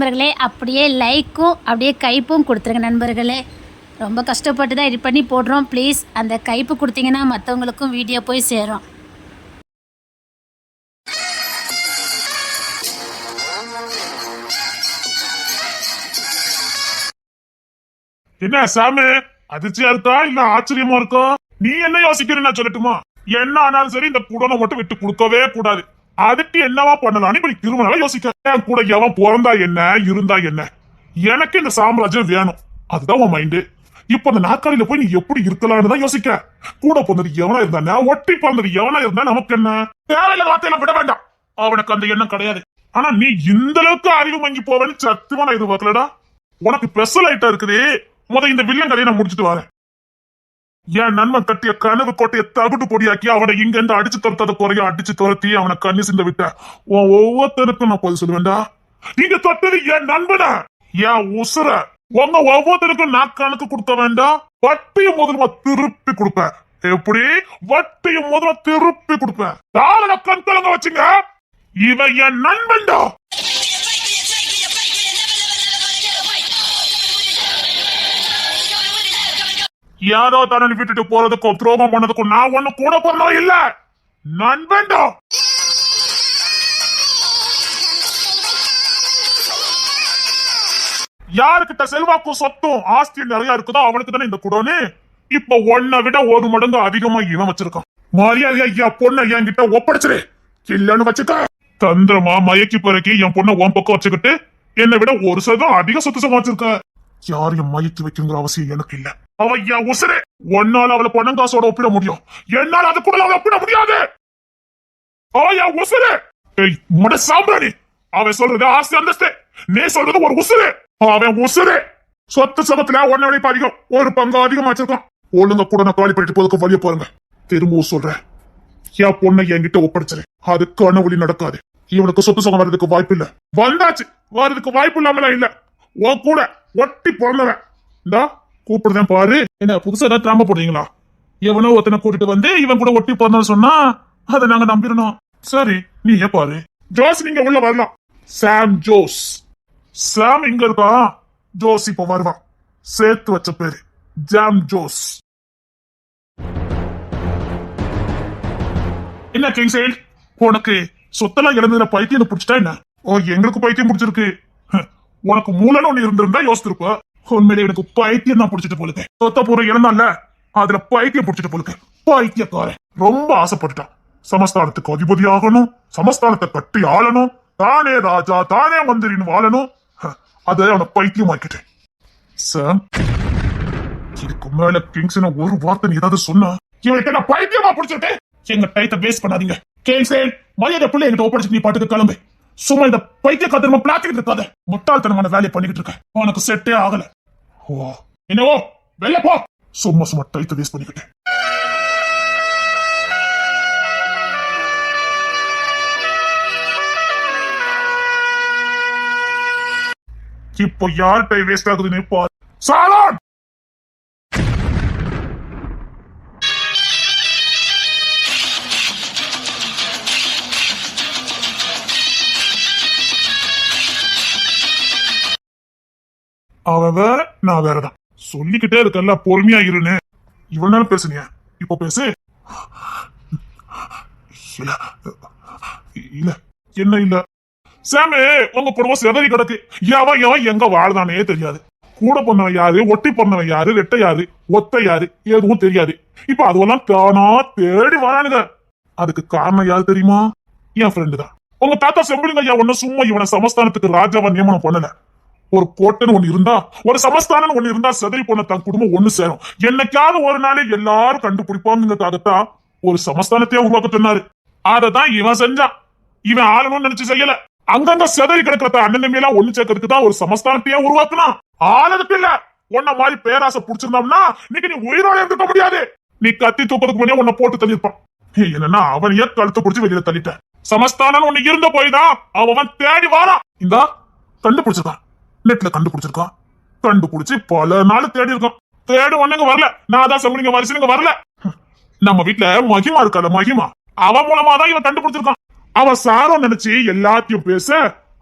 நண்பர்களே. அப்படியே லைக்கும் அப்படியே கைப்பும் கொடுத்துருங்க நண்பர்களே. ரொம்ப கஷ்டப்பட்டு தான் எடிட் பண்ணி போடுறோம். ப்ளீஸ் அந்த கைப்பு கொடுத்தீங்கன்னா மற்றவங்களுக்கும் வீடியோ போய் சேரும். என்ன சாமி, அதிர்ச்சியா இருக்கா இல்ல ஆச்சரியமா இருக்கா? நீ என்ன யோசிக்கிறேன்னு நான் சொல்லட்டுமா? என்ன ஆனாலும் சரி, இந்த குடனை மட்டும் விட்டு கொடுக்கவே கூடாது. அதுக்கு என்னவா பண்ணலாம் இப்படி திருமணம் யோசிக்க. என் கூட எவன் பிறந்தா என்ன இருந்தா என்ன, எனக்கு இந்த சாம்ராஜ்யம் வேணும். அதுதான் உன் மைண்டு. இப்ப அந்த நாற்காலியில போய் நீ எப்படி இருக்கலாம்னு தான் யோசிக்க. கூட பிறந்தது எவனா இருந்தா, ஒட்டி பிறந்தது எவனா இருந்தா நமக்கு என்ன? தேவையில்ல வார்த்தையெல்லாம் விட வேண்டாம். அவனுக்கு அந்த எண்ணம் கிடையாது. ஆனா நீ இந்த அளவுக்கு அறிவு மங்கி போவேன்னு சத்தியமா நான் எதிர்பார்க்கலடா. உனக்கு ஸ்பெஷல் ஐட்டா இருக்குது. இந்த வில்லன் கதையை நான் முடிச்சுட்டு வரேன். என் நண்பன் கட்டிய கனவு கோட்டையை தகுடு பொடியாக்கி அவனை இங்க இருந்து அடிச்சு துரத்தாத குறைய அடிச்சு துரத்தி அவனை கண்ணி சிந்த விட்ட ஒவ்வொருத்தருக்கும் நான் பதில் சொல்லுவேன்டா. நீங்க தொட்டது என் நண்பன, என் உசுர. உங்க ஒவ்வொருத்தருக்கும் நான் கணக்கு கொடுக்க வேண்டாம். வட்டியும் முதல்ல திருப்பி கொடுப்பேன். எப்படி? வட்டியும் முதல்ல திருப்பி கொடுப்பேன். தாராள கண் கலங்க வச்சுங்க. இவன் என் நண்பன்டா. யாரோ தன்னை விட்டுட்டு போறதுக்கும் துரோகம் பண்ணதுக்கும் நான் ஒண்ணு கூட பண்ணவும் இல்ல, நண்பன்டா. யாருக்கிட்ட செல்வாக்கும் சொத்தும் ஆஸ்தி நிறைய இருக்குதோ அவனுக்கு தானே இந்த குடோனு. இப்ப ஒன்ன விட ஒரு மடங்கு அதிகமா இவன் வச்சிருக்கான். மரியாதையா என் பொண்ணை என்கிட்ட ஒப்படைச்சிரு, இல்லன்னு வச்சுக்க. தந்திரமா மயக்கி பிறக்கி என் பொண்ணை உன் பக்கம் வச்சுக்கிட்டு என்னை விட ஒரு சதம் அதிக சொத்து சமாளிச்சிருக்க. யாரையும் மயக்கி வைக்கிற அவசியம் எனக்கு இல்ல. அவ என் உசுரே. ஒன்னால அவளை பணம் காசோட ஒப்பிட முடியும், என்னால அது கூட அவளை ஒப்பிட முடியாது. அவ என் உசுரே. மட சாம்பிராணி. அவன் சொல்றது ஆஸ்தி அந்தஸ்து, நீ சொல்றது ஒரு உசுரே. அவன் உசுரே. சொத்து சமத்துல ஒன்ன விட அதிகம், ஒரு பங்கு அதிகமா வச்சிருக்கான். ஒழுங்க கூட நான் காலி பண்ணிட்டு போதுக்கு வழிய பாருங்க. திரும்பவும் சொல்றேன், என் பொண்ணை என்கிட்ட ஒப்படைச்சிரு. அது கனவுலி நடக்காது. இவனுக்கு சொத்து சுகம் வர்றதுக்கு வாய்ப்பு இல்ல. வந்தாச்சு, வர்றதுக்கு வாய்ப்பு இல்லாமலாம் இல்ல. உன் கூட ஒட்டி பிறந்தவன் இந்தா கூப்பிடுறேன் பாரு. என்ன புதுசா ஏதாவது டிராமா போடுறீங்களா? எவனோ ஒருத்தனை கூட்டிட்டு வந்து இவன் கூட ஒட்டி பிறந்தவன் சொன்னா அதை நாங்க நம்பிடணும். சரி, நீ ஏன் பாரு. ஜோஸ் நீங்க உள்ள வரலாம். சாம் ஜோஸ். சாம் இங்க இருக்கா, ஜோஸ் இப்ப வருவான். சேர்த்து வச்ச பேரு ஜாம் ஜோஸ். என்ன கிங்ஸேல், உனக்கு சொத்தெல்லாம் இழந்ததுல பைத்தியம் பிடிச்சிட்டா என்ன? ஓ, எங்களுக்கு பைத்தியம் பிடிச்சிருக்கு. உனக்கு மூலன்னு ஒண்ணு இருந்திருந்தா யோசிச்சிருப்ப. உண்மையிலே எனக்கு பைத்தியம் தான் பிடிச்சிட்டு போலுக்கு. சொத்த பூரா இழந்தான்ல, அதுல பைத்தியம் பிடிச்சிட்டு போலுக்கு. பைத்தியக்காரன் ரொம்ப ஆசைப்பட்டுட்டான். சமஸ்தானத்துக்கு அதிபதி ஆகணும், சமஸ்தானத்தை கட்டி ஆளணும், தானே ராஜா தானே மந்திரின்னு வாழணும். அதை அவனை பைத்தியம் ஆக்கிட்டேன். சார், இதுக்கு மேல கிங்ஸ் ஒரு வார்த்தை ஏதாவது சொன்னா இவனுக்கு என்ன பைத்தியமா பிடிச்சிருக்கேன். எங்க டைத்தை வேஸ்ட் பண்ணாதீங்க. கிங்ஸேல், மரியாதை பிள்ளை என்கிட்ட ஒப்படைச்சு நீ பாட்டுக்கு கிளம்பு. சும்மா இந்த பைத்திய காத்திரமா பிளாத்திக்கிட்டு இருக்காத. முட்டாள்தனமான வேலையை பண்ணிக்கிட்டு இருக்க. உனக்கு செட்டே ஆகல. ஓ, என்னவோ வெளில போ. சும்மா சும்மா டைத்தை வேஸ்ட் பண்ணிக்கிட்டேன். இப்போ யார் டை வேஸ்ட் ஆகுதுன்னு பாரு. சாலான், அவன் வேற நான் வேறதான். சொல்லிக்கிட்டே இருக்கல பொறுமையா இருன்னு. இவ்வளவு நேரம் பேசுனியா, இப்ப பேசு. இல்ல இல்ல என்ன இல்ல சாமி, உங்க குடும்பம் செதறி கிடக்கு. எவன் எவன் எங்க வாழ்தானே தெரியாது. கூட பொண்ணவன் யாரு, ஒட்டி பொண்ணவன் யாரு, ரெட்டை யாரு, ஒத்த யாரு, எதுவும் தெரியாது. இப்ப அதுவெல்லாம் தானா தேடி வரானுங்க. அதுக்கு காரணம் யாரு தெரியுமா? என் ஃப்ரெண்டு தான். உங்க தாத்தா செம்பிடுங்க ஐயா ஒண்ணு சும்மா இவனை சமஸ்தானத்துக்கு ராஜாவா நியமனம் பண்ணல. ஒரு கோட்டைன்னு ஒண்ணு இருந்தா, ஒரு சமஸ்தானம் ஒண்ணு இருந்தா செதறி போன தன் குடும்பம் ஒண்ணு சேரும். என்னைக்காவது ஒரு நாளே எல்லாரும் கண்டுபிடிப்பாங்கிறதுக்காகத்தான் ஒரு சமஸ்தானத்தையே உருவாக்க சொன்னாரு. அததான் இவன் செஞ்சான். இவன் ஆளணும்னு நினைச்சு செய்யல. அங்கங்க செதறி கிடக்கிறத அண்ணன் ஒண்ணு சேர்க்கறதுக்கு தான் ஒரு சமஸ்தானத்தையே உருவாக்குனான். ஆளதுக்கு இல்ல. உன்ன மாதிரி பேராசை புடிச்சிருந்தோம்னா இன்னைக்கு நீ உயிரோட இருக்க முடியாது. நீ கத்தி தூக்கிறதுக்கு முன்னே உன்னை போட்டு தள்ளிருப்பான். என்னன்னா அவனையே கழுத்து பிடிச்சி வெளியில தள்ளிட்ட. சமஸ்தானம் ஒண்ணு இருந்த போய்தான் அவன் தேடி வாரான். இந்த கண்டுபிடிச்சிருக்கான், நெட்ல கண்டுபிடிச்சிருக்கான். கண்டுபிடிச்சு பல நாள் தேடி இருக்கான். தேடு ஒண்ணுங்க வரல. நான் தான் சொல்லுங்க வரிசைங்க வரல. நம்ம வீட்டுல மகிமா இருக்கால, மகிமா அவன் மூலமா தான் இவன் கண்டுபிடிச்சிருக்கான். அவன் சாரம் நினைச்சு எல்லாத்தையும் பேச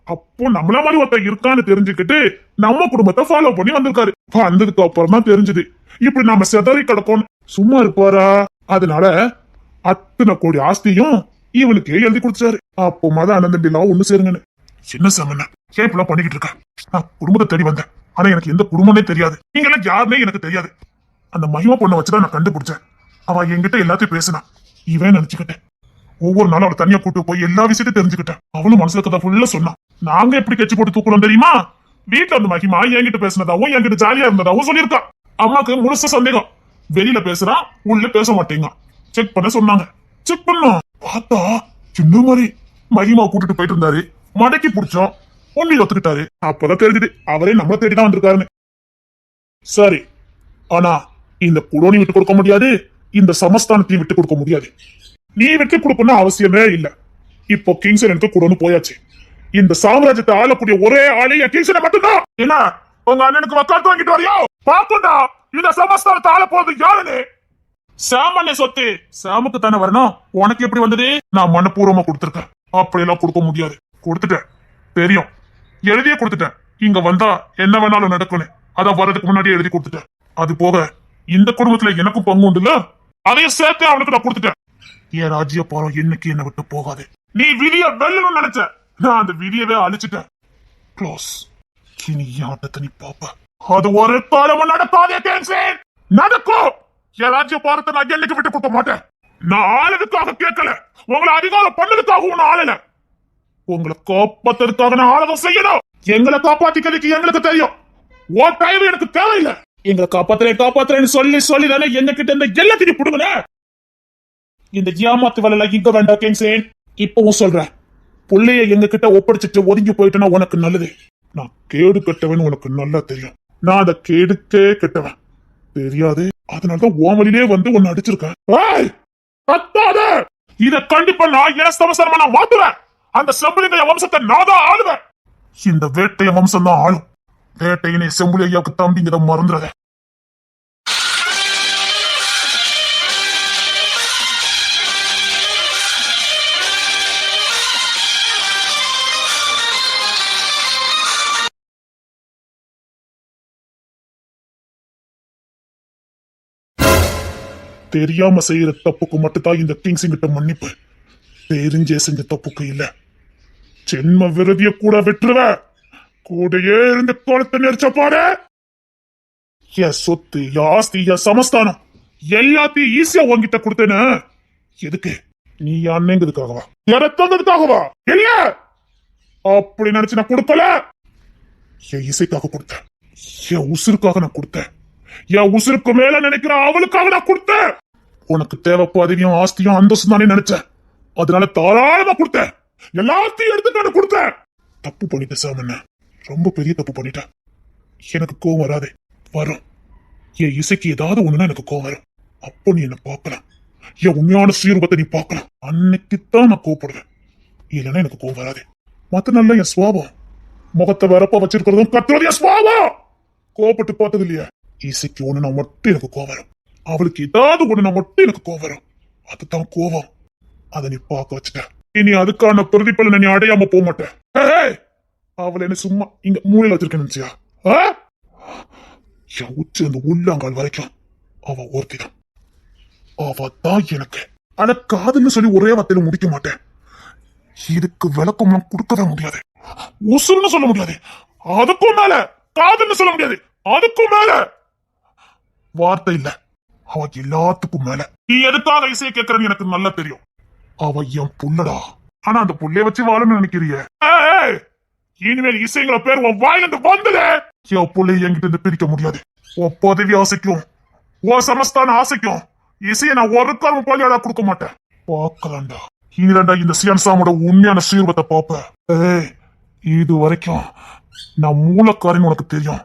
அப்போ நம்மள மாதிரி ஒருத்தர் இருக்கான்னு தெரிஞ்சுக்கிட்டு நம்ம குடும்பத்தை ஃபாலோ பண்ணி வந்திருக்காரு. வந்ததுக்கு அப்புறம் தான் தெரிஞ்சது இப்படி நம்ம செதறி கிடக்கும். சும்மா இருப்பாரா? அதனால அத்தனை கோடி ஆஸ்தியும் இவனுக்கு எழுதி கொடுத்துட்டாரு. அப்போ மத அனந்தம்பிலாம் ஒண்ணு சேருங்கன்னு. சின்ன சாமண்ண ஏன் இப்பெல்லாம் பண்ணிக்கிட்டு இருக்க? நான் குடும்பத்தை தேடி வந்தேன். ஆனா எனக்கு எந்த குடும்பமே தெரியாது. நீங்க எல்லாம் யாருன்னே எனக்கு தெரியாது. அந்த மகிமா பொண்ணை வச்சுதான் நான் கண்டுபிடிச்சேன். அவ என்கிட்ட எல்லாத்தையும் பேசினா. இவன் நினைச்சுக்கிட்டேன். ஒவ்வொரு நாளும் அவளை தனியா கூட்டு போய் எல்லா விஷயத்தையும் தெரிஞ்சுக்கிட்டேன். அவளும் மனசுல கதை ஃபுல்லா சொன்னான். நாங்க எப்படி கட்சி போட்டு தூக்குறோம் தெரியுமா? வீட்டுல வந்து மகிமா என்கிட்ட பேசினதாவும் என்கிட்ட ஜாலியா இருந்ததாவும் சொல்லியிருக்கா. அம்மாக்கு முழுச சந்தேகம். வெளியில பேசுறான், உள்ள பேச மாட்டேங்க. செக் பண்ண சொன்னாங்க. செக் பண்ணோம். பார்த்தா சின்ன மாதிரி மகிமா கூட்டிட்டு போயிட்டு இருந்தாரு. மடக்கி புடிச்சோம். ஒன்னி ஒத்துக்கிட்டாரு. அப்பதான் தெரிஞ்சது அவரே நம்மள தேடிதான் வந்திருக்காருன்னு. சரி, ஆனா இந்த குடோனி விட்டு கொடுக்க முடியாது. இந்த சமஸ்தானத்தையும் விட்டு கொடுக்க முடியாது. நீ விட்டு கொடுக்கணும் அவசியமே இல்ல. இப்போ கிங்ஸன் எனக்கு குடோனு போயாச்சு. இந்த சாம்ராஜ்யத்தை ஆளக்கூடிய ஒரே ஆளே என் கிங்ஸனை மட்டும்தான். என்ன உங்க அண்ணனுக்கு வக்காலத்து வாங்கிட்டு வரையோ? பாக்கண்டா இந்த சமஸ்தானத்தை ஆள போறது யாருன்னு. சாமானிய சொத்து சாமுக்கு தானே வரணும். உனக்கு எப்படி வந்தது? நான் மனப்பூர்வமா கொடுத்துருக்கேன். அப்படியெல்லாம் கொடுக்க முடியாது. கொடுத்துட்டேன், தெரியும். எழுதியே கொடுத்துட்டேன். இங்க வந்தா என்ன வேணாலும் நடக்கணும். அதான் வர்றதுக்கு முன்னாடியே எழுதி கொடுத்துட்டேன். அது போக இந்த குடும்பத்துல எனக்கும் பங்கு உண்டுல, அதையும் சேர்த்து அவனுக்கு நான் கொடுத்துட்டேன். என் ராஜ்ய பாரம் என்னைக்கு என்ன விட்டு போகாது. நீ விதிய வெல்லணும்னு நினைச்ச, நான் அந்த விதியவே அழிச்சிட்டேன். க்ளோஸ். இனி ஆட்டத்தை நீ பாப்ப. அது ஒரு காலமும் நடக்காதே கேன்சன். நடக்கும். என் ராஜ்ய பாரத்தை நான் என்னைக்கு விட்டு கொடுக்க மாட்டேன். நான் ஆளதுக்காக கேட்கல, உங்களை அதிகாரம் பண்ணதுக்காகவும் நான் ஆளல. உங்களை காப்பாத்துறதுக்காக நான் ஆளவும் செய்யணும். எங்களை காப்பாத்திக்கிறதுக்கு எங்களுக்கு தெரியும். ஓ டைம் எனக்கு தேவையில்லை. எங்களை காப்பாத்துறேன்னு சொல்லி தானே என்ன கிட்ட இந்த எல்லாத்தையும் புடுங்க. இந்த ஏமாத்து வேலை இங்க வேண்டாம் கிங்ஸேன். இப்பவும் சொல்றேன், புள்ளைய எங்க கிட்ட ஒப்படைச்சிட்டு ஒதுங்கி போயிட்டேன்னா உனக்கு நல்லது. நான் கேடு கெட்டவன் உனக்கு நல்லா தெரியும். நான் அந்த கேடுக்கே கெட்டவன் தெரியாது. அதனாலதான் ஓமலிலே வந்து உன்னை அடிச்சிருக்கேன். இத கண்டிப்பா நான் என் சமஸ்தானமா நான் மாத்துவேன். அந்த செம்புலிங்க வம்சத்தை நான் தான் ஆளுவேன். இந்த வேட்டைய வம்சம் தான் ஆளும். வேட்டையினை செம்புலி ஐயாவுக்கு தம்பிங்கிறத மறந்துறத. தெரியாம செய்யற தப்புக்கு மட்டும்தான் இந்த கிங்ஸிங் கிட்ட மன்னிப்பு. தெரிஞ்சே செஞ்ச தப்புக்கு இல்ல. ஜென்ம விரதிய கூட விட்டுருவ. கூடையே இருந்து கோலத்தை நெரிச்ச பாரு. என் சொத்து, ஆஸ்தி, என் சமஸ்தானம் எல்லாத்தையும் ஈஸியா உங்ககிட்ட கொடுத்தேன்னு. எதுக்கு? நீ அண்ணங்கிறதுக்காகவா? இறத்தங்கிறதுக்காகவா? இல்ல, அப்படி நினைச்சு நான் கொடுக்கல. என் இசைக்காக கொடுத்தேன். என் உசுருக்காக நான் கொடுத்தேன். என் உசுருக்கு மேல நினைக்கிற அவளுக்காக நான் கொடுத்தேன். உனக்கு தேவை பதவியும் ஆஸ்தியும் அந்தஸ்து தானே நினைச்சேன். அதனால தாராளமா கொடுத்தேன். எல்லாத்தையும் எடுத்து நான் கொடுத்தேன். தப்பு பண்ணிட்டேன் சாமண்ண, ரொம்ப பெரிய தப்பு பண்ணிட்டேன். எனக்கு கோவம் வராது. வரும். என் இசைக்கு ஏதாவது ஒண்ணுன்னா எனக்கு கோவம் வரும். அப்போ நீ என்ன பார்க்கலாம். என் உண்மையான சுயரூபத்தை நீ பார்க்கலாம். அன்னைக்குத்தான் நான் கோவப்படுவேன். இல்லைன்னா எனக்கு கோவம் வராது. மத்த நல்ல என் சுவாபம். முகத்தை வரப்பா வச்சிருக்கிறதும் கத்துறது என் சுவாபம். கோவப்பட்டு பார்த்தது இல்லையா? இசைக்கு ஒண்ணுனா மட்டும் எனக்கு கோவம் வரும். அவளுக்கு ஏதாவது ஒண்ணுனா மட்டும் எனக்கு கோவம் வரும். அதுதான் கோவம். அதை நீ பார்க்க வச்சுட்ட. இனி அதுக்கான பிரதிபலனை நீ அடையாம போக மாட்டேன். அவளை என்ன சும்மா இங்க மூலையில வச்சிருக்கேன் நினைச்சியா? என் உச்சி அந்த உள்ளாங்கால் வரைக்கும் அவ ஒருத்திதான். அவ தான் எனக்கு. ஆனா காதல்னு சொல்லி ஒரே வார்த்தையில முடிக்க மாட்டேன். இதுக்கு விளக்கம் கொடுக்கவே முடியாது. உசுன்னு சொல்ல முடியாது. அதுக்கும் மேல காதல்னு சொல்ல முடியாது. அதுக்கும் மேல வார்த்தை இல்ல. அவ எல்லாத்துக்கும் மேல. நீ எதுக்காக இசையை கேட்கறன்னு எனக்கு நல்லா தெரியும். அவ என் புள்ளடா. ஆனா அந்த புள்ளைய வச்சு வாழணும்னு நினைக்கிறிய? இனிமேல் இசைங்கிற பேர் உன் வாயிலிருந்து வந்தது. என் புள்ளைய என்கிட்ட இருந்து பிரிக்க முடியாது. உன் பதவி ஆசைக்கும் உன் சமஸ்தான ஆசைக்கும் இசையை நான் ஒரு காலம் பள்ளியாடா கொடுக்க மாட்டேன். பார்க்கலாம்டா. இனிதாண்டா இந்த சியான்சாமோட உண்மையான சீர்வத்தை பாப்ப. இது வரைக்கும் நான் மூலக்காரின்னு உனக்கு தெரியும்.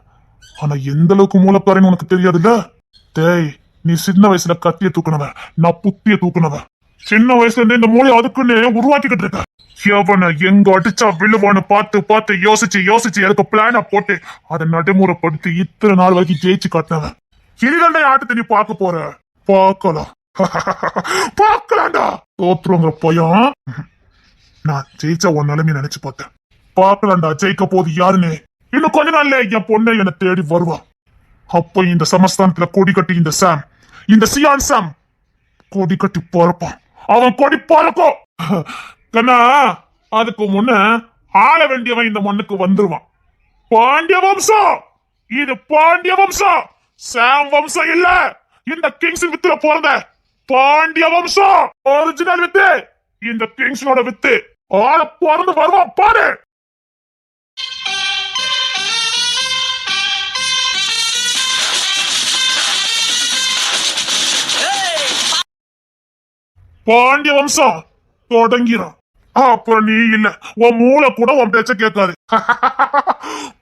ஆனா எந்த அளவுக்கு மூலக்காரின்னு உனக்கு தெரியாதுல்ல. டேய், நீ சின்ன வயசுல கத்திய தூக்குனவன், நான் புத்திய தூக்குனவன். சின்ன வயசுல இருந்து இந்த மூளை அதுக்குன்னு உருவாக்கிக்கிட்டு இருக்க. எவனை எங்க அடிச்சா விழுவான்னு பார்த்து பார்த்து யோசிச்சு அதுக்கு பிளான போட்டு அதை நடைமுறைப்படுத்தி இத்தனை நாள் வரைக்கும் ஜெயிச்சு காட்டினவன். இனிதண்டை ஆட்டத்தை நீ பார்க்க போற. பார்க்கலாம். பார்க்கலாம்டா. தோற்றுங்கிற பயம். நான் ஜெயிச்சா உன் நிலைமையை நினைச்சு பார்த்தேன். பாக்கலாம்டா ஜெயிக்க போது யாருன்னு. இன்னும் கொஞ்ச நாள்ல என் பொண்ணை என்ன தேடி வருவா. அப்ப இந்த சமஸ்தானத்துல கொடி கட்டி இந்த சாம், இந்த சியான் சாம் கொடி கட்டி பறப்பான். அவன் கொடி பறக்கும் கண்ணா. அதுக்கு முன்ன ஆள வேண்டியவன் இந்த மண்ணுக்கு வந்துருவான். பாண்டிய வம்சம், இது பாண்டிய வம்சம், சாம் வம்சம் இல்ல. இந்த கிங்ஸ் வித்துல போறத பாண்டிய வம்சம் ஒரிஜினல் வித்து, இந்த கிங்ஸோட வித்து. ஆள பிறந்து வருவான் பாரு. பாண்டிய வம்சம் தொடங்கிறான். அப்புறம் நீ இல்ல, உன் மூளை கூட உன் பேச்ச கேட்காது.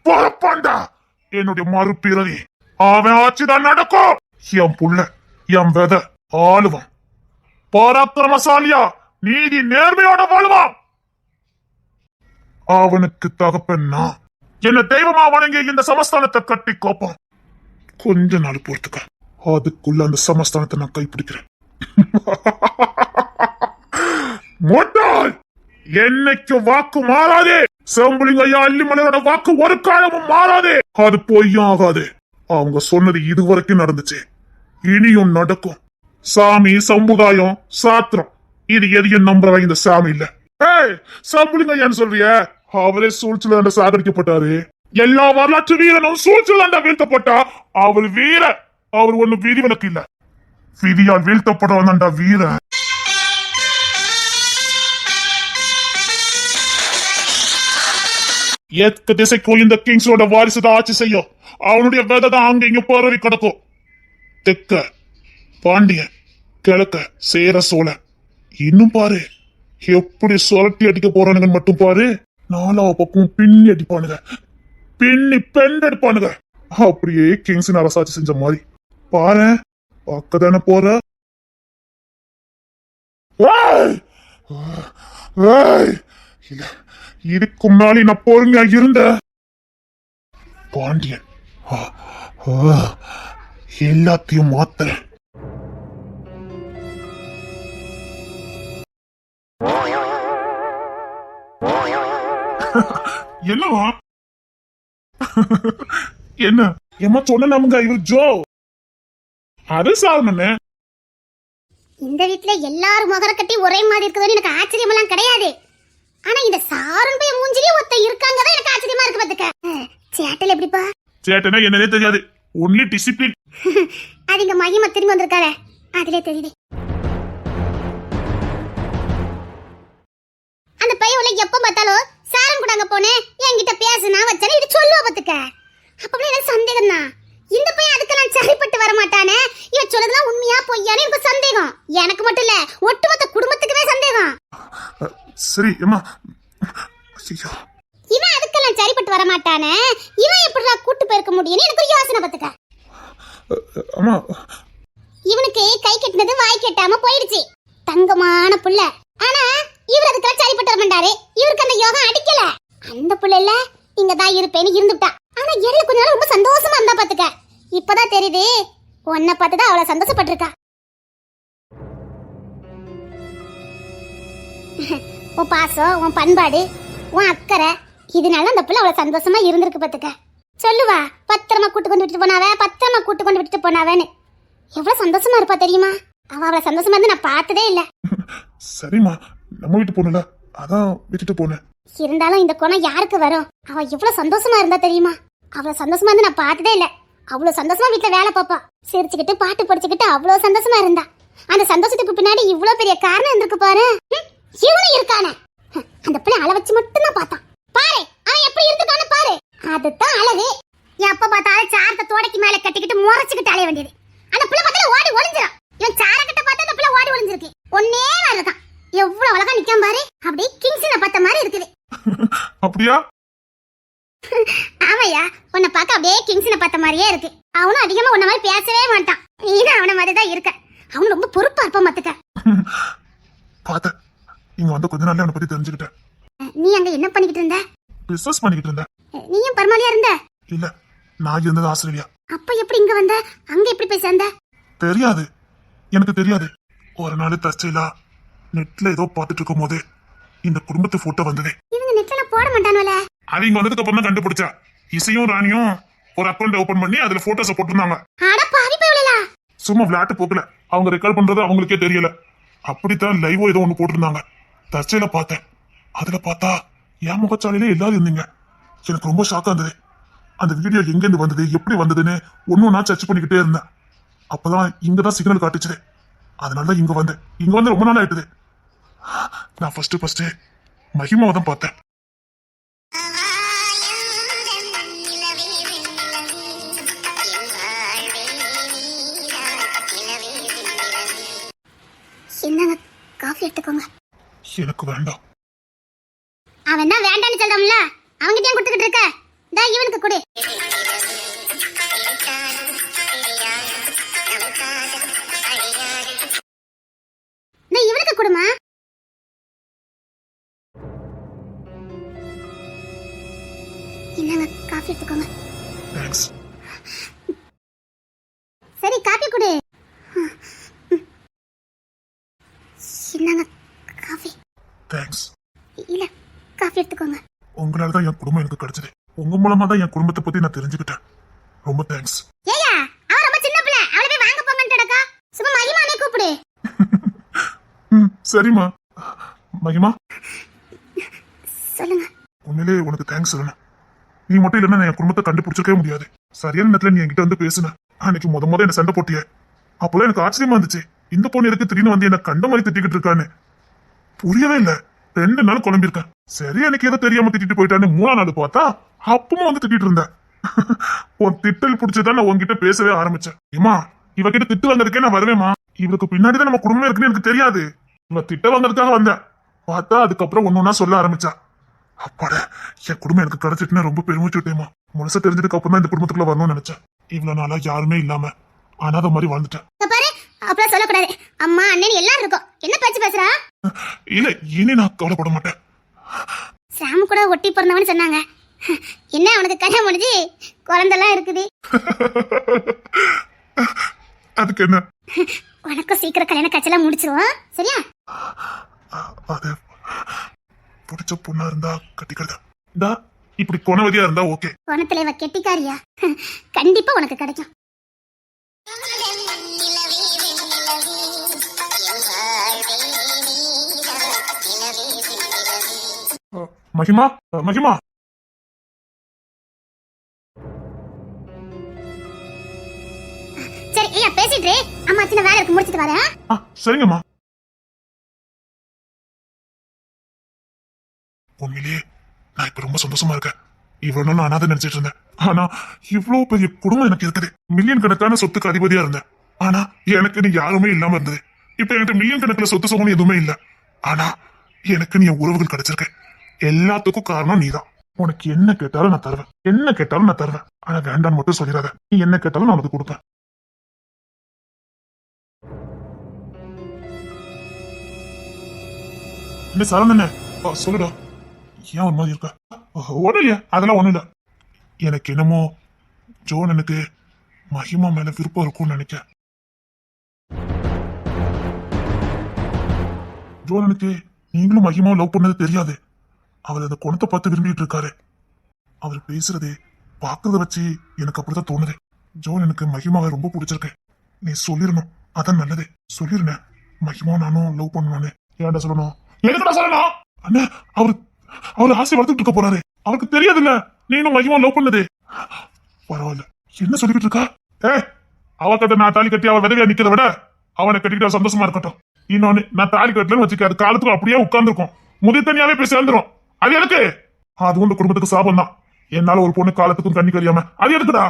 பரப்பாண்டா என்னுடைய மறுபிறவி. அவன் ஆட்சிதான் நடக்கும். என் புள்ள, என் வித ஆளுவான். பராக்கிரமசாலியா நீதி நேர்மையோட வாழுவான். அவனுக்கு தகப்பன்னா என்ன தெய்வமா வணங்கி இந்த சமஸ்தானத்தை கட்டி கோப்பான். கொஞ்ச நாள் பொறுத்துக்க, அதுக்குள்ள அந்த சமஸ்தானத்தை நான் கைப்பிடிக்கிறேன். மொட்டாள், என்னைக்கு வாக்கு மாறாதே. செம்புலிங்கையா அள்ளிமலையோட வாக்கு ஒரு காலமும் மாறாதே. அது பொய்யும் ஆகாது. அவங்க சொன்னது இதுவரைக்கும் நடந்துச்சு, இனியும் நடக்கும். சாமி, சமுதாயம், சாத்திரம், இது எதையும் நம்புறவ இந்த சாமி இல்ல. சம்புலிங்கையான்னு சொல்றிய, அவரே சூழ்ச்சியில சாகரிக்கப்பட்டாரு. எல்லா வரலாற்று வீரனும் சூழ்ச்சியில வீழ்த்தப்பட்டா. அவர் வீர, அவர் ஒண்ணு விதிவிலக்கு இல்ல. விதியால் வீழ்த்தப்பட்டவன்டா வீர. ஏற்க திசைக்கும் இந்த கிங்ஸோட வாரிசுதான் ஆட்சி செய்யும். அவனுடைய விதை தான் அங்க இங்க பரவி கிடக்கும். தெக்க பாண்டியன், கிழக்க சேர சோழ. இன்னும் பாரு எப்படி சுரட்டி அடிக்க போறானுங்கன்னு மட்டும் பாரு. நாலா பக்கம் பின்னி அடிப்பானுங்க, பின்னி பெண்டெடுப்பானுங்க. அப்படியே கிங்ஸின் அரசாட்சி செஞ்ச மாதிரி பாரு. பக்கத்தானே போற. இல்ல, இதுக்கு முன்னாடி நான் பொறுமையா இருந்த பாண்டியன் எல்லாத்தையும் மாத்துறேன். என்னவா என்ன ஏமா சொன்ன நமங்க இவர் ஜோ அது சாதனை. இந்த வீட்டுல எல்லாரும் முகர கட்டி ஒரே மாதிரி இருக்குதுன்னு எனக்கு ஆச்சரியம் எல்லாம் கிடையாது. ஆனா இந்த சாரன் போய் மூஞ்சிலே ஒத்த இருக்காங்கதான் எனக்கு ஆச்சரியமா இருக்கு. பாத்துக்க சேட்டல் எப்படிப்பா? சேட்டனா என்னன்னே தெரியாது, ஒன்லி டிசிப்ளின். அது இங்க மகிமா திரும்பி வந்திருக்காரு, அதுல தெரியுது. அந்த பையன் உள்ள எப்ப பார்த்தாலும் சாரன் கூட அங்க போனேன், என்கிட்ட பேசுனா வச்சானே இது சொல்லுவா. பாத்துக்க அப்படி எனக்கு சந்தேகம் தான். இந்த பையன் அதுக்கெல்லாம் சரிப்பட்டு வர மாட்டானே. இவன் சொல்றதுலாம் உண்மையா பொய்யானு எனக்கு சந்தேகம். எனக்கு மட்டும் இல்ல, ஒட்டுமொத்த குடும்பத்துக்குமே சந்தேகம். சரி அம்மா, இவன் அதுக்கெல்லாம் சரிப்பட்டு வர மாட்டானே. இவன் எப்படிடா கூட்டு போயிருக்க முடியும்னு எனக்கு ஒரு யோசனை. பாத்துக்க அம்மா, இவனுக்கு கை கட்டினது வாய் கட்டாம போயிடுச்சு. தங்கமான புள்ள. ஆனா இவர் அதுக்கெல்லாம் சரிப்பட்டு வர மாட்டாரு. இவருக்கு அந்த யோகம் அடிக்கல. அந்த புள்ள இல்ல இங்கதான் இருப்பேன்னு இருந்துட்டா. ஆனா எல்ல கொஞ்ச நாள் ரொம்ப சந்தோஷமா இருந்தா. பாத்துக்க இப்பதான் தெரியுது உன்னை பார்த்துதான் அவளை சந்தோஷப்பட்டிருக்கா. உன் பாசம், உன் பண்பாடு, உன் அக்கறை, இதனால அந்த பிள்ளை அவளை சந்தோஷமா இருந்திருக்கு. பாத்துக்க சொல்லுவா, பத்திரமா கூட்டு கொண்டு விட்டுட்டு போனாவே, பத்திரமா கூட்டு கொண்டு விட்டுட்டு போனாவேன்னு எவ்வளவு சந்தோஷமா இருப்பா தெரியுமா? அவளை சந்தோஷமா இருந்து நான் பார்த்ததே இல்ல. சரிம்மா, நம்ம வீட்டு போனல அதான் விட்டுட்டு போனேன். இருந்தாலும் இந்த குணம் யாருக்கு வரும்? அவ எவ்வளவு சந்தோஷமா இருந்தா தெரியுமா? அவ்வளவு சந்தோஷமா இருந்து நான் பார்த்ததே இல்ல. அவ்வளவு சந்தோஷமா வீட்டுல வேலை பாப்பா, சிரிச்சுக்கிட்டு பாட்டு படிச்சுக்கிட்டு அவ்வளவு சந்தோஷமா இருந்தா. அந்த சந்தோஷத்துக்கு பின்னாடி இவ்வளவு பெரிய காரணம் இருந்திருக்கு பாரு. இவனும் இருக்கானே, அந்த பிள்ளை அள வச்சு மட்டும் தான் பார்த்தான். பாரு அவன் எப்படி இருந்துட்டான்னு பாரு. அதுதான் அழகு. எப்ப பார்த்தாலும் சாரத்தை தோடைக்கு மேல கட்டிக்கிட்டு முறைச்சுக்கிட்டு அலைய வேண்டியது. அந்த பிள்ளை பார்த்தாலும் ஓடி ஒளிஞ்சிடும். இவன் சாரக்கிட்ட பார்த்தா அந்த பிள்ளை ஓடி ஒளிஞ்சிருக்கு. ஒன்னே இருக்கான். எவ்வளவு அழகா நிக்காம பாரு. அப்படியே கிங்ஸ்ல பார்த்த மாதிரி இருக்குது. அப்படியா? ஆமையா, உன்னை பார்க்க அப்படியே கிங்ஸ்ல பார்த்த மாதிரியே இருக்கு. அவனும் அதிகமா உன்ன மாதிரி பேசவே மாட்டான். நீதான் அவன மாதிரி தான் இருக்க. அவன் ரொம்ப பொறுப்பா இருப்பான். பாத்துக்க பாத்த இங்க வந்து கொஞ்ச நாள்ல அவனை பத்தி தெரிஞ்சுக்கிட்டேன். நீ அங்க என்ன பண்ணிக்கிட்டு இருந்த? பிசினஸ் பண்ணிக்கிட்டு இருந்தேன். நீயும் பர்மாலியா இருந்த? இல்ல, நான் இருந்தது ஆஸ்திரேலியா. அப்ப எப்படி இங்க வந்த? அங்க எப்படி போய் சேர்ந்த? தெரியாது, எனக்கு தெரியாது. ஒரு நாள் தற்செயலா நெட்ல ஏதோ பாத்துட்டு இருக்கும் போது இந்த குடும்பத்து போட்டோ வந்தது. இவங்க நெட்ல போட மாட்டானுல. அவங்க வந்ததுக்கு அப்புறம் தான் கண்டுபிடிச்சா. இசையும் ராணியும் ஒரு அக்கௌண்ட் ஓபன் பண்ணி அதுல போட்டோஸ் போட்டிருந்தாங்க. அட பாவி பயலா. சும்மா விளையாட்டு போக்கல. அவங்க ரெக்கார்ட் பண்றது அவங்களுக்கே தெரியல. அப்படித்தான் லைவோ ஏதோ ஒண்ணு போட்டிருந்தாங்க. தற்செயல பார்த்தேன். அதுல பார்த்தா என் முகச்சாலையிலே எல்லாரும் இருந்தீங்க. எனக்கு ரொம்ப ஷாக்கா இருந்தது. அந்த வீடியோ எங்கேருந்து வந்தது எப்படி வந்ததுன்னு ஒன்னும் நான் சர்ச் பண்ணிக்கிட்டே இருந்தேன். அப்பதான் இங்கதான் சிக்னல் காட்டுச்சு. அதனால இங்க வந்து ரொம்ப நாள் ஆயிட்டுது. நான் ஃபர்ஸ்ட் மகிமாவை தான் பார்த்தேன். என்னங்க காஃபி எடுத்துக்கோங்க. எனக்கு வேண்டாம். அவன் தான் வேண்டான்னு சொல்றோம்ல, அவங்கிட்ட ஏன் கொடுத்துக்கிட்டு இருக்க? டா இவனுக்கு கொடு. டேய் இவனுக்கு கொடுமா. என்னங்க காஃபி எடுத்துக்கோங்க. தேங்க்ஸ். சரி காஃபி கொடு. என்னங்க காஃபி. தேங்க்ஸ். இல்ல காஃபி எடுத்துக்கோங்க. உங்களால தான் என் குடும்பம் எனக்கு கிடைச்சது. உங்க மூலமா தான் என் குடும்பத்தை பத்தி நான் தெரிஞ்சுக்கிட்டேன். ரொம்ப தேங்க்ஸ். ஏயா அவ ரொம்ப சின்ன பிள்ளை, அவளை போய் வாங்க போங்கன்றடக்கா. சும்மா மகிமானே கூப்பிடு. சரிம்மா. மகிமா சொல்லுங்க. உண்மையிலே உனக்கு தேங்க்ஸ் சொல்லணும். நீ மட்டும் இல்லைன்னா நான் என் குடும்பத்தை கண்டுபிடிச்சிருக்கவே முடியாது. சரியான நேரத்துல நீ என்கிட்ட வந்து பேசுன. அன்னைக்கு முத என்ன சண்டை போட்டிய. அப்போலாம் எனக்கு ஆச்சரியமா இருந்துச்சு. இந்த பொண்ணு எதுக்கு திடீர்னு வந்து என்ன கண்ட மாதிரி திட்டிக்கிட்டு இருக்கான்னு புரியவே இல்ல. 2 நாள் குழம்பிருக்கேன். சரி எனக்கு ஏதோ தெரியாம திட்டிட்டு போயிட்டான்னு 3ஆம் நாள் பார்த்தா அப்பவும் வந்து திட்டிட்டு இருந்தேன். உன் திட்டல் பிடிச்சதான் நான் உன்கிட்ட பேசவே ஆரம்பிச்சேன். ஏமா இவகிட்ட திட்டு வாங்கறதுக்கே நான் வருவேமா. இவளுக்கு பின்னாடிதான் நம்ம குடும்பமே இருக்குன்னு எனக்கு தெரியாது. இவ திட்ட வாங்கறதுக்காக வந்தேன். பார்த்தா அதுக்கப்புறம் ஒன்னொன்னா சொல்ல ஆரம்பிச்சா. அப்பாட என் குடும்பம் எனக்கு கிடைச்சிட்டுன்னா ரொம்ப பெருமிச்சுட்டேமா. முழுசா தெரிஞ்சதுக்கு அப்புறம் தான் இந்த குடும்பத்துக்குள்ள வரணும்னு நினைச்சேன். இவ்வளவு நாளா யாருமே இல்லாம அனாத மாதிரி வாழ்ந்துட்டேன். பாரு அப்பலாம் சொல்லக்கூடாது. அம்மா அண்ணன் எல்லாரும் இருக்கோம். என்ன பேச்சு பேசுறா? இல்ல இனி நான் கவலைப்பட மாட்டேன். சாமு கூட ஒட்டி பிறந்தவன்னு சொன்னாங்க. என்ன அவனுக்கு கல்யாணம் முடிஞ்சு குழந்தைலாம் இருக்குது. அதுக்கு என்ன? உனக்கும் சீக்கிரம் கல்யாண காட்சியெல்லாம் முடிச்சிருவோம் சரியா? அது பிடிச்ச பொண்ணா இருந்தா கட்டிக்கிறதா. இந்தா இப்படி குணவதியா இருந்தா ஓகே. குணத்துல இவ கெட்டிக்காரியா? கண்டிப்பா உனக்கு கிடைக்கும். மகிமா மகிமா சரி ஐயா பேசிட்டு அம்மா சின்ன வேலை இருக்கு முடிச்சிட்டு வரேன். சரிங்கம்மா. உண்மையிலேயே நான் இப்ப ரொம்ப சந்தோஷமா இருக்கேன். இவ்வளவு நாள் நான் அனாதை நினைச்சிட்டு இருந்தேன். ஆனா இவ்வளவு பெரிய குடும்பம் எனக்கு இருக்குது. மில்லியன் கணக்கான சொத்துக்கு அதிபதியா இருந்தேன். ஆனா எனக்கு நீ யாருமே இல்லாம இருந்தது. இப்ப எனக்கு மில்லியன் கணக்குல சொத்து சுகம்னு எதுவுமே இல்ல. ஆனா எனக்கு நீ உறவுகள் கிடைச்சிருக்க. எல்லாத்துக்கும் காரணம் நீதான். உனக்கு என்ன கேட்டாலும் நான் தருவேன். என்ன கேட்டாலும் நான் தருவேன். ஆனா வேண்டான்னு மட்டும் சொல்லிடாத. நீ என்ன கேட்டாலும் நான் உனக்கு கொடுப்பேன். என்ன சரவணனே சொல்லுடா. ஏன் ஒரு மாதிரி இருக்க? ஒண்ணும் இல்லையா, அதெல்லாம் ஒண்ணும் இல்ல. எனக்கு என்னமோ ஜோனனுக்கு மகிமா மேல விருப்பம் இருக்கும்னு நினைக்கிறேன். ஜோனனுக்கு நீங்களும் மகிமாவும் லவ் பண்ணது தெரியாது. அவர் அந்த குணத்தை பார்த்து விரும்பிட்டு இருக்காரு. அவர் பேசுறதே பாக்குறத வச்சு எனக்கு அப்படிதான் தோணுது. ஜோனனுக்கு மகிமாவை ரொம்ப பிடிச்சிருக்கு. நீ சொல்லிடணும், அதான் நல்லது. சொல்லிருந்தேன் மகிமா நானும் லவ் பண்ணுவானு. ஏன்டா சொல்லணும்? எதுக்குடா சொல்லணும்? அண்ணா அவரு ஆசை வளர்த்துட்டு இருக்க போறாரு. அவருக்கு தெரியாது இல்ல நீனும் மகிமா லவ் பண்ணது. பரவாயில்ல என்ன சொல்லிக்கிட்டு இருக்கா? அவகிட்ட நான் தாலி கட்டி அவ விதவியா நிக்கிறத விட அவனை கட்டிக்கிட்டு சந்தோஷமா இருக்கட்டும். இன்னொன்னு நான் தாலி கட்டலன்னு வச்சுக்க, அது காலத்துக்கு அப்படியே உட்கார்ந்துருக்கும். முதி தனியாவே போய் சேர்ந்துரும். அது எனக்கு அது உங்க குடும்பத்துக்கு சாபம் தான். என்னால ஒரு பொண்ணு காலத்துக்கும் கண்ணி கறியாம அது எதுக்குடா?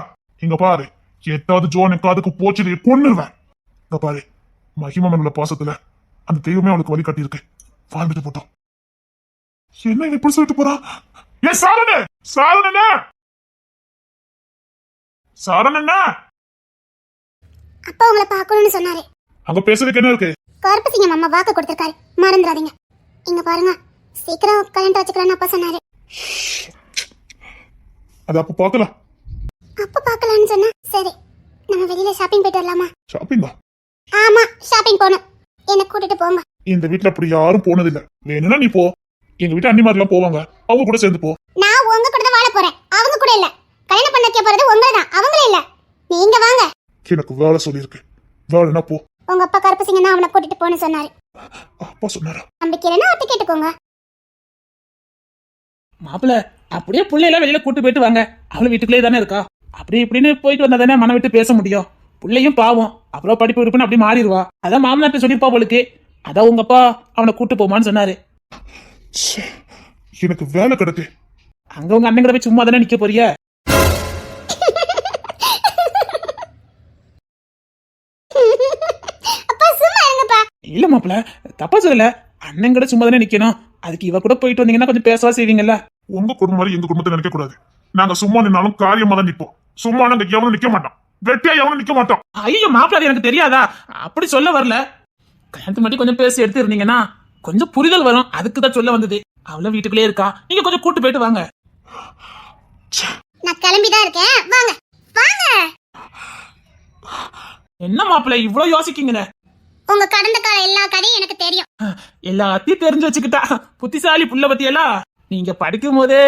இங்க பாரு எத்தாவது ஜோன் அதுக்கு போச்சு கொன்னுருவேன். இங்க பாரு மகிமா மேல பாசத்துல அந்த தெய்வமே அவளுக்கு வழி கட்டி இருக்கு. வாழ்ந்துட்டு போட்டோம். என்ன இப்படி சொல்லிட்டு போறான்? ஏன் சாரணே சாரணே சாரணே அப்பா உங்களை பார்க்கணும்னு சொன்னாரு. அங்க பேசுறதுக்கு என்ன இருக்கு? கருப்பசிங்க மாமா வாக்கு கொடுத்திருக்காரு, மறந்துடாதீங்க. இங்க பாருங்க சீக்கிரம் கல்யாணம் வச்சுக்கலாம்னு அப்பா சொன்னாரு. அது அப்ப பாக்கலாம். அப்ப பாக்கலாம்னு சொன்னா சரி நம்ம வெளியில ஷாப்பிங் போயிட்டு வரலாமா? ஷாப்பிங்கா? ஆமா ஷாப்பிங் போகணும். என்ன கூட்டிட்டு போங்க. இந்த வீட்டுல அப்படி யாரும் போனதில்ல. வேணும்னா நீ போ. எங்க வீட்டு அண்ணிமாரெல்லாம் போவாங்க, அவங்க கூட சேர்ந்து போ. நான் உங்க கூட தான் வாழ போறேன், அவங்க கூட இல்ல. கல்யாணம் பண்ண வைக்க போறது உங்களை தான், அவங்களே இல்ல. நீங்க வாங்க. எனக்கு வேலை சொல்லியிருக்கு, வேலைன்னா போ. உங்க அப்பா கருப்பு சிங்கம் தான் அவனை கூட்டிட்டு போன்னு சொன்னாரு. அப்பா சொன்னாரா? நம்பிக்கை இல்லைன்னா அவர்கிட்ட கேட்டுக்கோங்க. மாப்பிள்ள அப்படியே பிள்ளையெல்லாம் வெளியில கூட்டு போயிட்டு வாங்க. அவளை வீட்டுக்குள்ளே தானே இருக்கா. அப்படி இப்படின்னு போயிட்டு வந்தா தானே மனம் விட்டு பேச முடியும். பிள்ளையும் பாவம், அப்புறம் படிப்பு இருப்புன்னு அப்படி மாறிடுவா. அதான் மாமனாட்ட சொல்லியிருப்பா போலுக்கு. அதான் உங்க அப்பா அவனை கூட்டு போமான்னு சொன்னாரு. ச்சே, எனக்கு வேலை கிடக்கு. அங்க உங்க அண்ணன் கூட போய் சும்மா தானே நிக்க போறிய. அப்பா சும்மா இருங்கப்பா. இல்ல மாப்பிள்ள, தப்பா சொல்லல. அண்ணன் கூட சும்மா தானே நிக்கணும். அதுக்கு இவ கூட போயிட்டு வந்தீங்கன்னா கொஞ்சம் பேசவா செய்வீங்கல்ல. உங்க குடும்பம் மாதிரி எங்க குடும்பத்தை நினைக்க கூடாது. நாங்க சும்மா நின்னாலும் காரியமா தான் நிப்போம். சும்மா நாங்க எவனும் நிக்க மாட்டோம், வெட்டியா எவனும் நிக்க மாட்டோம். ஐயோ மாப்பிள்ள, அது எனக்கு தெரியாதா? அப்படி சொல்ல வரல. கல்யாணத்துக்கு மட்டும் கொஞ்சம் பேசி எடுத்து இருந்தீங்கன்னா கொஞ்சம் புரிதல் வரும். அதுக்கு தான் சொல்ல வந்தது. அவள வீட்டுக்குள்ளே இருக்கா, நீங்க கொஞ்சம் கூட்டு போயிட்டு வாங்க. நான் கிளம்பிதான் இருக்கேன், வாங்க வாங்க. என்ன மாப்பிள்ள இவ்வளவு யோசிக்கீங்க? உங்க கடந்த கால எல்லா கதையும் எனக்கு தெரியும். எல்லாத்தையும் தெரிஞ்சு வச்சுக்கிட்டா புத்திசாலி புள்ள பத்தியெல்லாம். நீங்க படிக்கும் போதே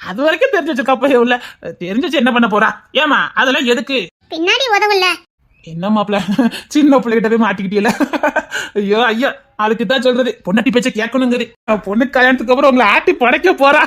அது வரைக்கும் தெரிஞ்சு வச்சிருக்கா. போய் உள்ள தெரிஞ்சு வச்சு என்ன பண்ண போறா? ஏமா அதெல்லாம் எதுக்கு? பின்னாடி உதவுல. என்ன மாப்பிள்ள, சின்ன பிள்ளைகிட்ட போய் மாட்டிக்கிட்டீல. ஐயோ ஐயா, அதுக்கு தான் சொல்றது பொண்டாட்டி பேச்ச கேட்கணுங்கிறது. பொண்ணு கல்யாணத்துக்கு அப்புறம் உங்களை ஆட்டி படைக்க போறா.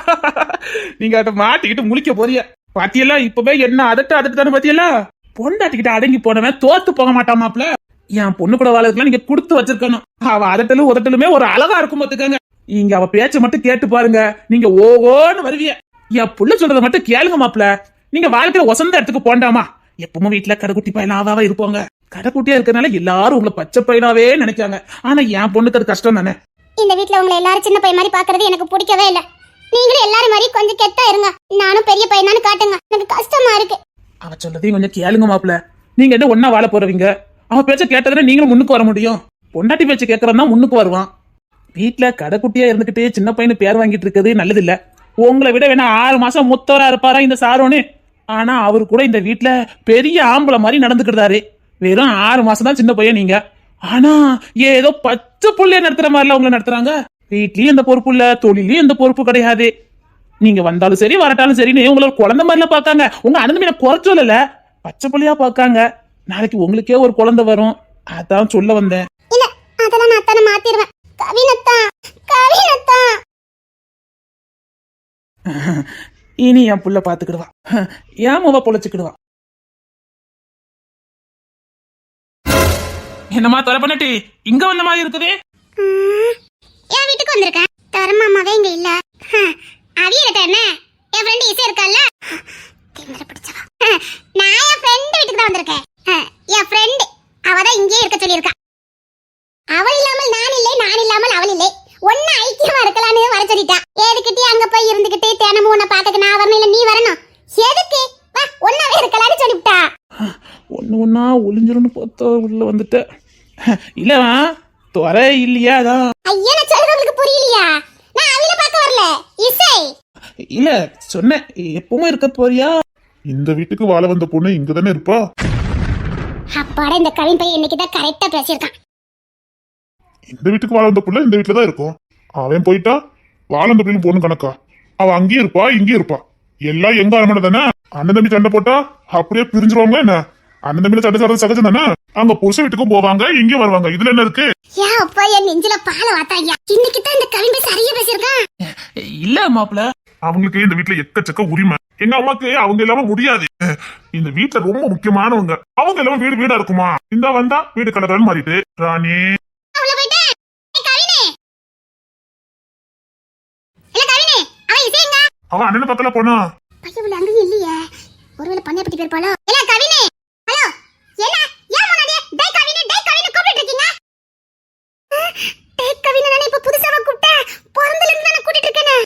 நீங்க அதை மாட்டிக்கிட்டு முழிக்க போறிய. பாத்தியெல்லாம் இப்பவே என்ன அதட்டு தானே பாத்தியெல்லாம். பொண்டாட்டிக்கிட்ட அடங்கி போனவன் தோத்து போக மாட்டான் மாப்பிள்ள. என் பொண்ணு கூட வாழறதுக்குலாம் நீங்க கொடுத்து வச்சிருக்கணும். அவ அதட்டலும் உதட்டலுமே ஒரு அழகா இருக்கும் பாத்துக்கங்க. நீங்க அவ பேச்ச மட்டும் கேட்டு பாருங்க, நீங்க ஓகோன்னு வருவிய. என் புள்ள சொல்றதை மட்டும் கேளுங்க மாப்பிள்ள. நீங்க வாழ்க்கையில ஒசந்த இடத்துக்கு போண்டாமா. எப்பவும் வீட்டுல கடைக்குட்டி பையனாவா இருப்பாங்க. கடைக்குட்டியா இருக்கறனால எல்லாரும் உங்களை பச்சை பையனாவே நினைக்காங்க. ஆனா என் பொண்ணுக்கு அது கஷ்டம் தானே. இந்த வீட்ல உங்களை எல்லாரும் சின்ன பையன் மாதிரி பாக்குறது எனக்கு பிடிக்கவே இல்ல. நீங்களும் எல்லாரும் மாதிரி கொஞ்சம் கெத்தா இருங்க. நானும் பெரிய பையனானு காட்டுங்க. எனக்கு கஷ்டமா இருக்கு. அவ சொல்றதையும் கொஞ்சம் கேளுங்க மாப்பிள்ள. நீங்க என்ன ஒன்னா வாழ போறவங்க. அவ பேச்ச கேட்டதுன்னா நீங்களும் முன்னுக்கு வர முடியும். பொண்டாட்டி பேச்சு கேட்கறதா முன்னுக்கு வருவான். வீட்டுல கடைக்குட்டியா இருந்துகிட்டு சின்ன பையனு பேர் வாங்கிட்டு இருக்கிறது நல்லது இல்ல. உங்களை விட வேணா 6 மாசம் முத்தவரா இருப்பாரா இந்த சாரோன்னு. ஆனா அவரு கூட இந்த வீட்டுல பெரிய ஆம்பளை மாதிரி நடந்துக்கிட்டாரு. வெறும் 6 மாசம் தான் சின்ன பையன் நீங்க. ஆனா ஏதோ பச்சை புள்ளைய நடத்துற மாதிரிலாம் உங்களை நடத்துறாங்க. வீட்லயும் எந்த பொறுப்பு இல்ல, தொழிலையும் எந்த பொறுப்பு கிடையாது. நீங்க வந்தாலும் சரி வரட்டாலும் சரி உங்களை குழந்தை மாதிரிலாம் பாக்காங்க. உங்க அனந்தமீன குறைச்சொல்ல, பச்சை புள்ளையா பாக்காங்க. நாளைக்கு உங்களுக்கே ஒரு குழந்தை வரும், அதான் சொல்ல வந்தேன். இல்ல அதெல்லாம் நான் தான மாத்திடுவேன். கவினத்தா கவினத்தா. இனி என் புள்ள பாத்துக்கிடுவா, என் முவ பொழைச்சுக்கிடுவா. என்னமா தொலை பண்ணட்டி இங்க வந்த மாதிரி இருக்குது? என் வீட்டுக்கு வந்திருக்கேன். தரமாமாவே இங்க இல்ல. அவியலட்ட என்ன என் ஃப்ரெண்ட் ஈஸியா இருக்கல்ல. திமிர பிடிச்சவா. நான் என் ஃப்ரெண்ட் வீட்டுக்கு தான் வந்திருக்கேன். என் ஃப்ரெண்ட் அவதான் இங்கே இருக்க சொல்லியிருக்கா. அவள் இல்லாமல் நான் இல்லை, நான் இல்லாமல் அவள் இல்லை. ஒன்னு ஐக்கியமா இருக்கலான்னு வர சொல்லிட்டா. எதுக்கிட்டே அங்க போய் இருந்துகிட்டு தினமும் உன்னை பாத்துக்க நான் வரணும், இல்ல நீ வரணும். எதுக்கு வா ஒன்னாவே இருக்கலான்னு சொல்லிவிட்டா. ஒன்னா ஒளிஞ்சிருன்னு பார்த்தா உள்ள வந்துட்ட. இல்லவா துறை இல்லையா? அதான் ஐயா நான் சொல்றது உங்களுக்கு புரியலையா? நான் அவில பார்க்க வரல, இசை. இல்ல சொன்னேன், எப்பவும் இருக்க போறியா? இந்த வீட்டுக்கு வாழ வந்த பொண்ணு இங்கதானே இருப்பா. அப்பாடா இந்த கவின் பையன் இன்னைக்குதான் கரெக்டா பேசியிருக்கான். இந்த வீட்டுக்கு வாழ வந்த புள்ள இந்த வீட்டுல தான் இருக்கும். அவன் போயிட்டா வாழ வந்த பிள்ளைங்க பொண்ணு கணக்கா? அவ அங்கேயும் இருப்பா இங்கேயும் இருப்பா. எல்லாம் எங்க அரமனை தானே. அண்ணன் தம்பி சண்டை போட்டா அப்படியே பிரிஞ்சிருவாங்க என்ன? அண்ணன் தம்பியில சண்டை சாடுறது சகஜம் தானே. அங்க புருஷ வீட்டுக்கும் போவாங்க, இங்கேயும் வருவாங்க. இதுல என்ன இருக்கு? ஏன் அப்பா என் நெஞ்சில பால வாத்தாயா. இன்னைக்கு தான் இந்த கவின் பையன் சரியா பேசியிருக்கான். இல்ல மாப்பிள்ள, அவங்களுக்கு இந்த வீட்டுல எக்கச்சக்க உரிமை. எங்க அம்மாக்கு அவங்க இல்லாம முடியாது. இந்த வீட்டுல ரொம்ப முக்கியமானவங்க. அவங்க இல்லாம வீடு வீடா இருக்குமா? இந்த வந்தா வீடு கடற்கரை மாறிட்டு ராணி அவள போய்ட்டு கவினே இல்ல கவினே அவ இசைங்க. அவன் அண்ணனை பக்கத்துல போனா பையன் அங்கேயும் இல்லையே. ஒருவேளை பண்ணைய பத்தி பேர்பாளோ. இல்ல கவினே ஹலோ என்ன ஏன் முன்னாடியே டேய் கவினே கூப்பிட்டு இருக்கீங்க? டேய் கவினே நான் இப்ப புதுசாவா கூப்பிட்டேன். பிறந்தல இருந்து நான் கூட்டிட்டு இருக்கேனே.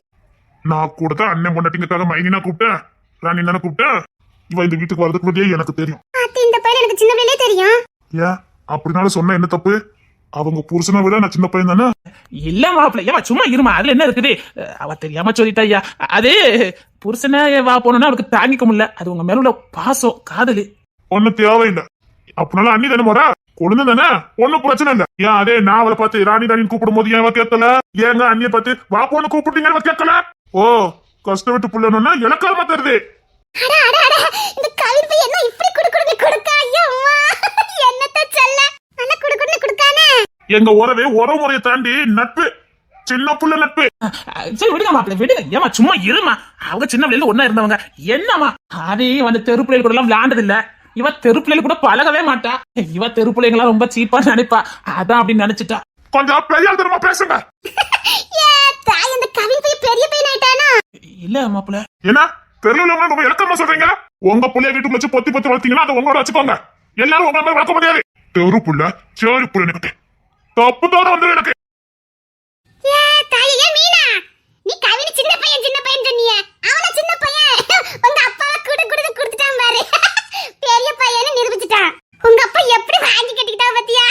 நான் கூட தான் அண்ணன் பொண்டாட்டிங்கக்காக மைனினா கூப்பிட்டேன், ராணி தானே கூப்பிட்டேன். இவ இந்த வீட்டுக்கு வரதுக்கு முன்னாடியே எனக்கு தெரியும். அத்தை இந்த பையன் எனக்கு சின்ன வயசுலயே தெரியும். ஏன் அப்படினாலும் சொன்ன என்ன தப்பு? அவங்க புருஷனை விட நான் சின்ன பையன் தானே. இல்ல மாப்பிள்ள, ஏமா சும்மா இருமா, அதுல என்ன இருக்குது? அவ தெரியாம சொல்லிட்டா ஐயா. அது புருஷனை வா போனோம்னா அவளுக்கு தாங்கிக்க முடியல. அது உங்க மேல உள்ள பாசம், காதலு. ஒன்னும் தேவையில்லை. அப்படினாலும் அண்ணி தானே போறா. பொண்ணு தானே, ஒண்ணும் பிரச்சனை இல்ல. ஏன் அதே நான் அவளை பார்த்து ராணி ராணின்னு கூப்பிடும் போது ஏன் கேட்கல? ஏங்க அண்ணிய பார்த்து வா பொண்ணு கூப்பிட்டீங்கன்னு கேட்கல? ஓ, கஷ்டப்பட்டு புள்ளணும்னா இலக்காரமா தருது. அட அட அட, இந்த கவின் பையன் என்ன இப்படி குடுக்குடுன்னு கொடுக்கா? ஐயோ அம்மா, என்னத்த சொல்ல, நல்லா குடுக்குடுன்னு கொடுக்கானே. எங்க உறவே உறவுமுறையை தாண்டி நட்பு, சின்ன புள்ள நட்பு. சரி விடுங்க மாப்பிள்ள விடுங்க. ஏமா சும்மா இருமா, அவங்க சின்ன பிள்ளைல ஒன்னா இருந்தவங்க. என்னமா அதே வந்து தெரு பிள்ளைகள் கூட எல்லாம் விளையாண்டது இல்ல. இவ தெரு பிள்ளைகள் கூட பழகவே மாட்டா. இவ தெரு பிள்ளைங்களா ரொம்ப சீப்பா நினைப்பா, அதான் அப்படின்னு நினைச்சிட்டா. கொஞ்சம் பெரிய தரமா பேசுங்க. ஏ தாய், இந்த கவின் பையன் பெரிய பையன் ஆயிட்டானா? இல்ல மாப்பிள்ள, என்ன தெருவுல ரொம்ப இலக்கமா சொல்றீங்க? உங்க புள்ளைய வீட்டுக்கு வச்சு பொத்தி பொத்தி வளர்த்தீங்கன்னா அதை உங்களோட வச்சுக்கோங்க. எல்லாரும் உங்க மாதிரி வளர்க்க முடியாது. தெரு புள்ள சேரி புள்ள எனக்கு தப்பு தோற வந்து எனக்கு. ஏ தாய், ஏ மீனா, நீ கவின் சின்ன பையன் சொன்னியே, அவன சின்ன பையன். உங்க அப்பாவை குடுக்குடுன்னு கொடுத்துட்டான் பாரு. பெரிய பையன்னு நிரூபிச்சிட்டான். உங்க அப்பா எப்படி வாங்கி கட்டிக்கிட்டா பாத்தியா?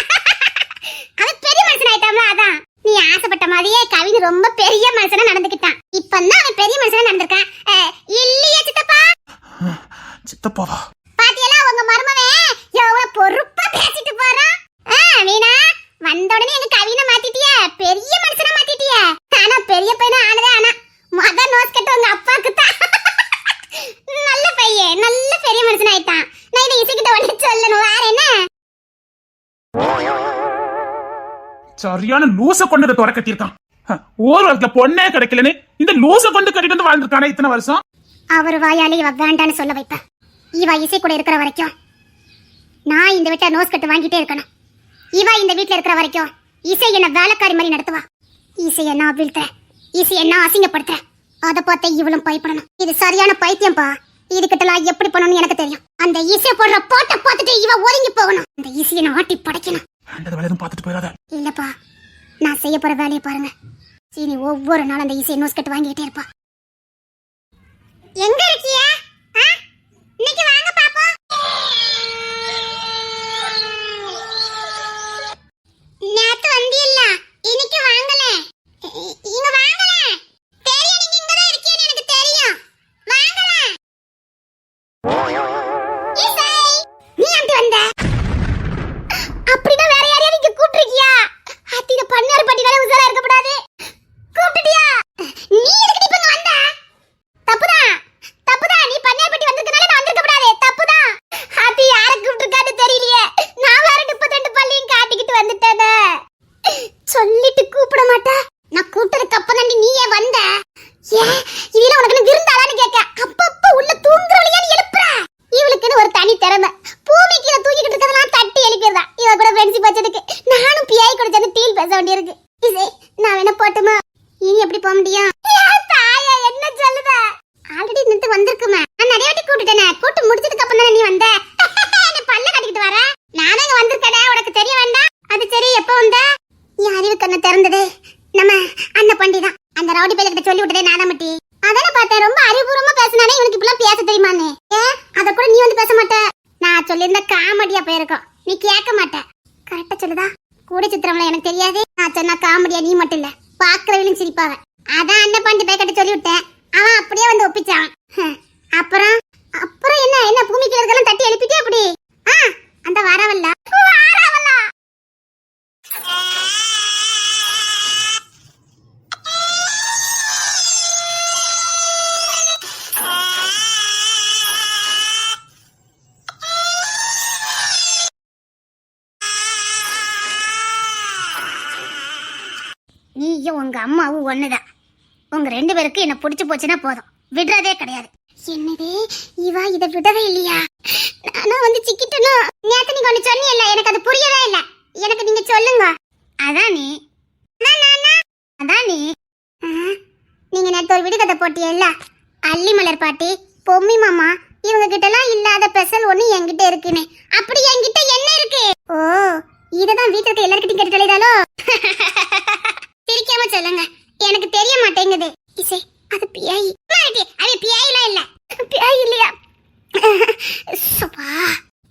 அவன் பெரிய மனுஷன் ஆயிட்டான்ல, அதான். நீ ஆசைப்பட்ட மாதிரியே கவின் ரொம்ப பெரிய மனுஷனா நடந்துக்கிட்டான். இப்பதான் அவன் பெரிய மனுஷனா நடந்திருக்கான். இல்லையா சித்தப்பா? சித்தப்பாவா? பாத்தியலா உங்க மருமவன் எவ்வளவு பொறுப்பா பேசிட்டு போறான். மீனா, வந்த உடனே எங்க கவினை மாத்திட்டிய, பெரிய மனுஷனா மாத்திட்டிய. ஆனா பெரிய பையனா ஆனதே ஆனா மொத நோஸ் கட்ட உங்க அப்பாக்கு தான். நல்ல பையன், நல்ல பெரிய மனுஷன் ஆயிட்டான். நான் இதை இசைக்கிட்ட உடனே சொல்லணும். வேற என்ன? சரியான லூச கொண்டு துறை கட்டியிருக்கான். ஒரு இடத்துல பொண்ணே கிடைக்கலன்னு இந்த லூச கொண்டு கட்டிட்டு வந்து வாழ்ந்துருக்கானே இத்தனை வருஷம். அவர் வாயாலே இவ வேண்டான்னு சொல்ல வைப்ப. இவ இசை கூட இருக்கிற வரைக்கும் நான் இந்த வீட்டை நோஸ் கட்டு வாங்கிட்டே இருக்கணும். இவ இந்த வீட்டுல இருக்கிற வரைக்கும் இசை என்ன வேலைக்காரி மாதிரி நடத்துவா. இசைய நான் வீழ்த்துறேன், இசைய நான் அசிங்கப்படுத்துறேன். அதை பார்த்து இவளும் பயப்படணும். இது சரியான பைத்தியம்பா. இதுகிட்டலாம் எப்படி பண்ணணும்னு எனக்கு தெரியும். அந்த இசை போடுற போட்ட பார்த்துட்டு இவ ஒதுங்கி போகணும். அந்த இசையை நான் ஆட்டி படைக்கணும். அந்த வேலையும் பார்த்துட்டு போயிடாத. இல்லப்பா, நான் செய்ய போற வேலையை பாருங்க. சீனி ஒவ்வொரு நாள் அந்த இசையை நோஸ் கட்டு வாங்கிட்டே இருப்பா. எங்க இருக்கியா? இன்னைக்கு வாங்க பாப்பா. நேத்து வந்தியல்ல, இன்னைக்கு வாங்கல. இங்க வாங்கல. தெரியும் நீங்க இங்க தான் இருக்கீங்கன்னு எனக்கு தெரியும். வாங்கல. இசை, நீ அங்க வந்த? அப்படினா வேற யாரையாவது இங்க கூப்பிட்டிருக்கியா? அத்தின பண்ணாரு பட்டினால உசாரா இருக்க கூடாது. கூப்பிட்டியா? நீ எதுக்கு இப்ப இங்க வந்த? தப்புதான், தப்புதான். நீ பண்ணாரு பட்டி வந்திருக்கனால நான் வந்திருக்க கூடாது. தப்புதான். அத்தி யாரை கூப்பிட்டிருக்கான்னு தெரியலையே. நான் வேற 32 பள்ளியும் காட்டிக்கிட்டு வந்துட்டேனே. சொல்லிட்டு கூப்பிட மாட்டா? நான் கூப்பிட்டதுக்கு அப்புறம் நீ ஏன் வந்த? ஏன் இதுல உனக்கு விருந்தாளான்னு கேட்க அப்பப்ப உள்ள தூங்குறவளையா நீ எழுப்புற? இவளுக்குன்னு ஒரு தனி திறமை. பூமி கீழே தூக்கிட்டு இருக்கறதெல்லாம் தட்டி எழுப்பிடுறா. இவ கூட ஃப்ரெண்ட்ஷிப் வச்சதுக்கு நானும் பியாய் கூட சேர்ந்து டீல் பேச வேண்டியிருக்கு. இசை, நான் வேணா போட்டுமா? இனி எப்படி போக முடியும்? தாயா என்ன சொல்லுத? ஆல்ரெடி நின்று வந்திருக்குமா? நான் நிறைய வாட்டி கூப்பிட்டுட்டேனே. கூட்டு முடிச்சதுக்கு அப்புறம் தானே நீ வந்த. நீ பல்ல கட்டிக்கிட்டு வர. நானே இங்க வந்திருக்கடா, உனக்கு தெரிய வேண்டாம்? அது சரி, எப்ப வந்த? என் அறிவு கண்ணை திறந்ததே நம்ம அந்த பண்டி தான். அந்த ரவுடி பையல கிட்ட சொல்லி விட்டதே நானா மட்டி. அதானே பார்த்தேன். ரொம்ப அறிவுபூர்வமா பேசினானே, இவனுக்கு இப்பெல்லாம் பேச தெரியுமான்னு. அத கூட நீ வந்து பேச மாட்ட. நான் சொல்லியிருந்த காமெடியா போயிருக்கோம், நீ கேட்க மாட்ட. கரெக்டா சொல்லுதா? கூட சித்திரம்ல எனக்கு தெரியாது. நான் சொன்னா காமெடியா நீ மட்டும் இல்ல, பாக்குறவங்களும் சிரிப்பாவ. அதான் அண்ணன் பண்டி பை கட்ட சொல்லி விட்டேன். அவன் அப்படியே வந்து ஒப்பிச்சான். அப்புறம் அப்புறம் என்ன என்ன பூமிக்கு இருக்கலாம் தட்டி எழுப்பிட்டே அப்படி. அந்த வரவல்ல வரவல்ல. நீயும் உங்க அம்மாவும் ஒண்ணுதான். உங்க 2 பேருக்கு என்ன பிடிச்சு போச்சுன்னா போதும், விடுறதே கிடையாது. என்னது இவா இத விடவே இல்லையா? நானும் வந்து சிக்கிட்டனோ? நேத்து நீங்க ஒண்ணு சொன்னீங்கல்ல, எனக்கு அது புரியவே இல்ல. எனக்கு நீங்க சொல்லுங்க. அதானே அதானே நீங்க நேத்து ஒரு விடுகதை போட்டியல்ல, அள்ளி மலர் பாட்டி, பொம்மி மாமா, இவங்க கிட்ட எல்லாம் இல்லாத பெசல் ஒண்ணு என்கிட்ட இருக்குன்னு. அப்படி என்கிட்ட என்ன இருக்கு? ஓ, இததான் வீட்டுல இருக்க எல்லார்கிட்டையும் கேட்டு தொலைதாலோ? சிரிக்காம சொல்லுங்க, எனக்கு தெரிய மாட்டேங்குது. இசை, அது பியாயி. அது பியாயிலாம் இல்ல. பியாயி இல்லையா?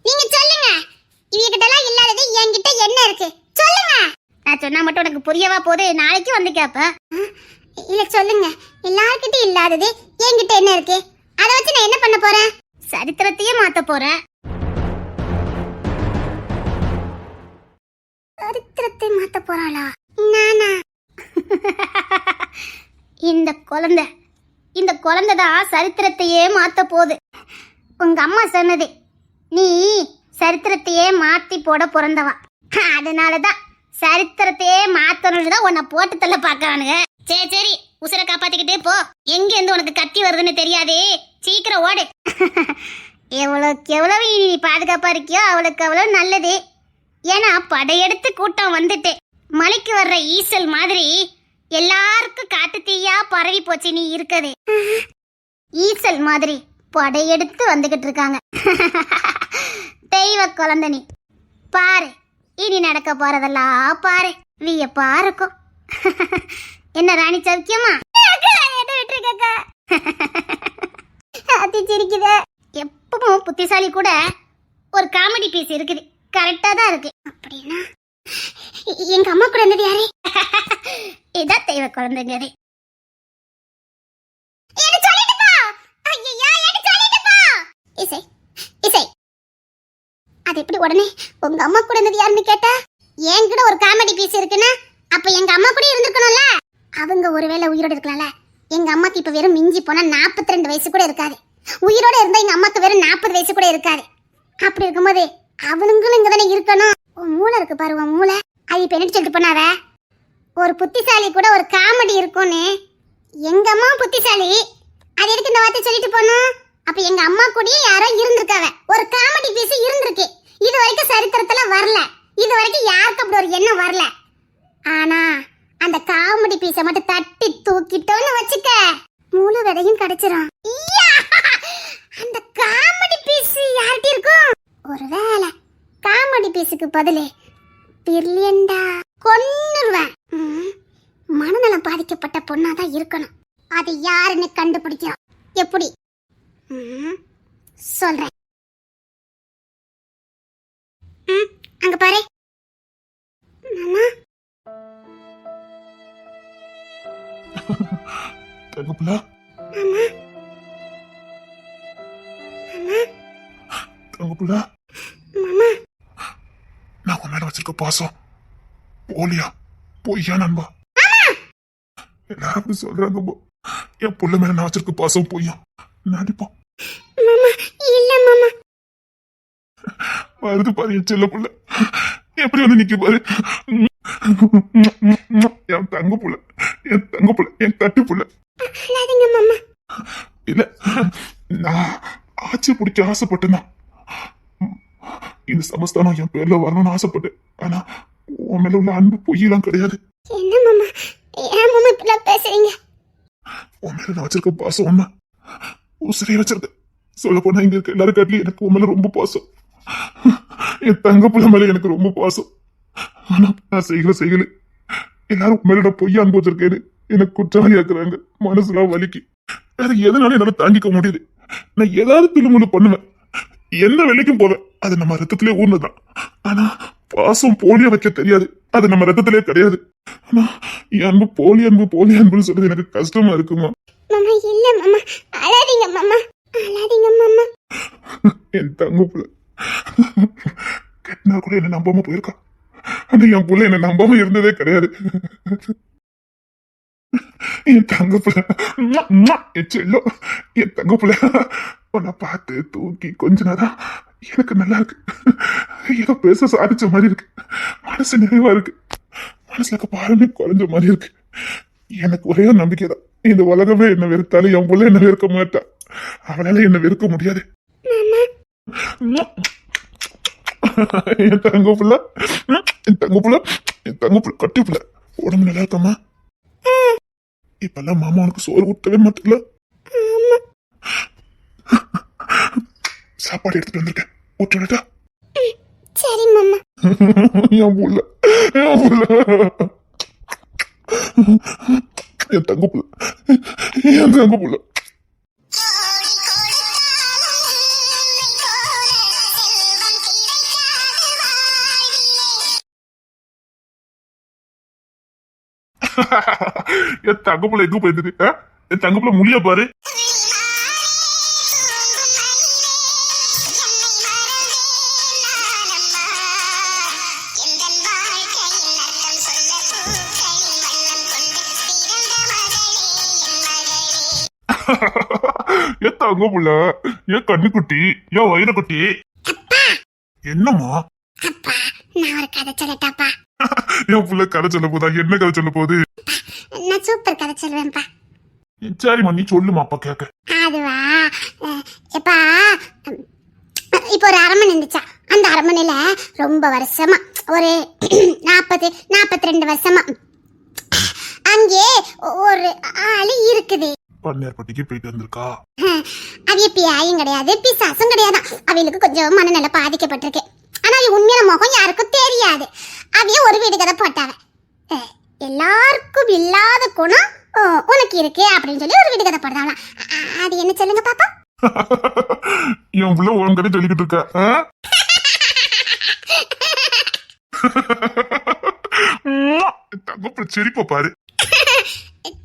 நீங்க சொல்லுங்க, இவகிட்ட எல்லாம் இல்லாதது என்கிட்ட என்ன இருக்கு சொல்லுங்க. நான் சொன்னா மட்டும் உனக்கு புரியவா போகுது? நாளைக்கு வந்து கேப்ப. இல்ல சொல்லுங்க, எல்லார்கிட்ட இல்லாதது என்கிட்ட என்ன இருக்கு? அதை வச்சு நான் என்ன பண்ண போறேன்? சரித்திரத்தையே மாத்த போறேன். போறாளா? நானா? இந்த குழந்தை தான் சரித்திரத்தையே மாத்த போகுது. உங்க அம்மா சொன்னது, நீ சரித்திரத்தையே மாத்தி போட பிறந்தவா, அதனாலதான் சரித்திரத்தையே மாத்தணும்னு தான் உன்னை போட்டு தள்ள பாக்கானுங்க. சரி சரி, உசுரை காப்பாத்திக்கிட்டே போ. எங்க இருந்து உனக்கு கத்தி வருதுன்னு தெரியாதே, சீக்கிரம் ஓடு. எவ்வளவுக்கு எவ்வளவு நீ பாதுகாப்பா இருக்கியோ அவளுக்கு அவ்வளவு நல்லது. ஏன்னா படையெடுத்து கூட்டம் வந்துட்டு மலைக்கு வர்ற ஈசல் மாதிரி எல்லாருக்கும் காட்டு தீயா பரவி போச்சு. நீ இருக்குது ஈசல் மாதிரி படையெடுத்து வந்துகிட்டு இருக்காங்க. தெய்வ குழந்தை நீ பாரு, இனி நடக்க போறதெல்லாம் பாரு, வியப்பா இருக்கும். என்ன ராணி சௌக்கியமா? சிரிக்குது. எப்பவும் புத்திசாலி கூட ஒரு காமெடி பீஸ் இருக்குது, கரெக்டா தான் இருக்கு. அப்படின்னா எங்க அம்மா கூட இருந்தது யாரு? இதான் தெய்வ குழந்தைங்க. இசை இசை, அது எப்படி உடனே உங்க அம்மா கூட இருந்தது யாருன்னு கேட்டா, என்கிட்ட ஒரு காமெடி பீஸ் இருக்குன்னா அப்ப எங்க அம்மா கூட இருந்திருக்கணும்ல. அவங்க ஒருவேளை உயிரோட இருக்கலாம்ல. எங்க அம்மாக்கு இப்ப வெறும் மிஞ்சி போனா 42 வயசு கூட இருக்காது. உயிரோட இருந்தா எங்க அம்மாக்கு வெறும் 40 வயசு கூட இருக்காது. அப்படி இருக்கும்போது அவனுங்களும் இங்க தானே இருக்கணும். உன் மூளை இருக்கு பாரு, உன் மூளை. அது இப்ப என்ன சொல்லிட்டு பண்ணாத, ஒரு புத்திசாலி கூட ஒரு காமெடி இருக்கும்னு. எங்க அம்மா புத்திசாலி, அது எதுக்கு இந்த வார்த்தை சொல்லிட்டு போனோம்? அப்ப எங்க அம்மா கூடயே யாரோ இருந்திருக்காவ, ஒரு காமெடி பீஸ் இருந்திருக்கு. இது வரைக்கும் சரித்திரத்துல வரல, இது வரைக்கும் யாருக்கு அப்படி ஒரு எண்ணம் வரல. ஆனா அந்த காமெடி பீஸை மட்டும் தட்டி தூக்கிட்டோன்னு வச்சுக்க, முழு விதையும் கிடைச்சிரும். அந்த காமெடி பீஸ் யார்கிட்ட இருக்கும்? ஒருவேளை காமெடி பீஸுக்கு பதிலு பிரில்லியண்டா கொன்னுருவேன். மனநலம் பாதிக்கப்பட்ட பொண்ணாதான் இருக்கணும். அது யாருன்னு கண்டுபிடிக்கிறோம். எப்படி சொல்றேன். அங்க பாரு மாமா. தங்கப்புல, மாமா மாமா தங்கப்புல, மாமா. நான் உன் மேல வச்சிருக்க பாசம் போலியா பொய்யா நண்பா? எல்லாரும் அப்படி சொல்றாங்க. என் புள்ள மேல நான் வச்சிருக்க பாசம் பொய்யா நடிப்பா? மாமா இல்ல மாமா. வருது பாரு என் செல்ல புள்ள, எப்படி வந்து நிக்க பாரு. என் தங்க புள்ள, என் தங்க புள்ள, என் கட்டு புள்ள. அழாதீங்க மாமா. இல்ல, நான் ஆட்சி பிடிக்க ஆசைப்பட்டேன். இந்த சமஸ்தானம் என் பேர்ல வரணும்னு ஆசைப்பட்டேன். ஆனா உன் மேல உள்ள அன்பு பொய்யெல்லாம் கிடையாது. என்ன மாமா, ஏன் மாமா இப்படிலாம் பேசுறீங்க? உன் மேல நான் வச்சிருக்க பாசம் ஒண்ணு உசிரியே வச்சிருக்கேன். சொல்ல போனா இங்க இருக்க எல்லாரும் காட்டிலும் எனக்கு உன் மேல ரொம்ப பாசம். என் தங்க புள்ள மேல எனக்கு ரொம்ப பாசம். ஆனா நான் செய்யல எல்லாரும் மேலோட பொய்யா அன்பு வச்சிருக்கேன்னு எனக்கு குற்றவாளி ஆக்குறாங்க. மனசுலாம் வலிக்கு. வேற எதனால என்னால தாங்கிக்க முடியுது. நான் ஏதாவது திருமுழு பண்ணுவேன், எந்த வேலைக்கும் போவேன். அது நம்ம ரத்தத்திலே ஊர்னதுதான். ஆனா பாசம் போலியா வைக்க தெரியாது, அது நம்ம ரத்தத்திலே கிடையாது. ஆனா என் அன்பு போலி அன்புன்னு சொல்றது எனக்கு கஷ்டமா இருக்குமா? மாமா இல்ல மாமா, அழாதீங்க மாமா, அழாதீங்க மாமா. என் தங்க புள்ள கட்டினா கூட என்ன நம்பாம போயிருக்கா. ஆனா என் புள்ள என்ன நம்பாம இருந்ததே கிடையாது. என் தங்க புள்ள, என் செல்லம், என் தங்க புள்ள, உன்னை பார்த்து தூக்கி கொஞ்ச நேரம் எனக்கு நல்லா இருக்கு. ஏதோ பேச சாதிச்ச மாதிரி இருக்கு. மனசு நிறைவா இருக்கு. மனசுல இருக்க பாரமே குறைஞ்ச மாதிரி இருக்கு. எனக்கு ஒரே ஒரு நம்பிக்கை தான், இந்த உலகமே என்ன வெறுத்தாலும் என் புள்ள என்ன வெறுக்க மாட்டா. அவளால என்ன வெறுக்க முடியாது. என் தங்க புள்ள, என் தங்க புள்ள, என் தங்க புள்ள, கட்டி புள்ள, உடம்பு நல்லா இருக்காமா? இப்பெல்லாம் மாமா உனக்கு சோறு ஊட்டவே மாட்டல. சாப்பாடு எடுத்துட்டு வந்திருக்கேன், ஊட்டா? சரி மாமா. என் புள்ள, என் புள்ள, என் தங்க புள்ள, என் தங்க புள்ள. என் தங்க புள்ள எங்க போயிருந்தது? என் தங்க புள்ள முடிய பாரு. ஏ தங்க புள்ள, ஏ கண்ணுக்குட்டி, ஏ வயிறுக்குட்டி. என்னம்மா? அப்பா நான் ஒரு கதை சொல்லட்டாப்பா? என் புள்ள கதை சொல்ல போதா? என்ன கதை சொல்ல போகுது? நான் சூப்பர் கதை சொல்லுவேன்ப்பா. சரிம்மா, நீ சொல்லுமா, அப்பா கேக்க. அதுவா, எப்பா இப்போ ஒரு அரண்மனை இருந்துச்சா. அந்த அரண்மனையில ரொம்ப வருஷமா, ஒரு 42 வருஷமா அங்கே ஒரு ஆளு இருக்குது. பன்னேர்பட்டிக்கு போயிட்டு வந்திருக்கா. அவிய பியாயும் கிடையாது, பிசாசும் கிடையாது. அவிகளுக்கு கொஞ்சம் மனநல பாதிக்கப்பட்டிருக்கு. ஆனா அவிய உண்மையான முகம் யாருக்கும் தெரியாது. அவிய ஒரு வீடு கதை போட்டாவ. எல்லாருக்கும் இல்லாத குணம் உனக்கு இருக்கு அப்படின்னு சொல்லி ஒரு வீடு கதை போடுறாங்களாம். அது என்ன சொல்லுங்க பாப்பா? என் புள்ள உன் கதை சொல்லிக்கிட்டு இருக்க. தங்க சிரிப்ப பாரு.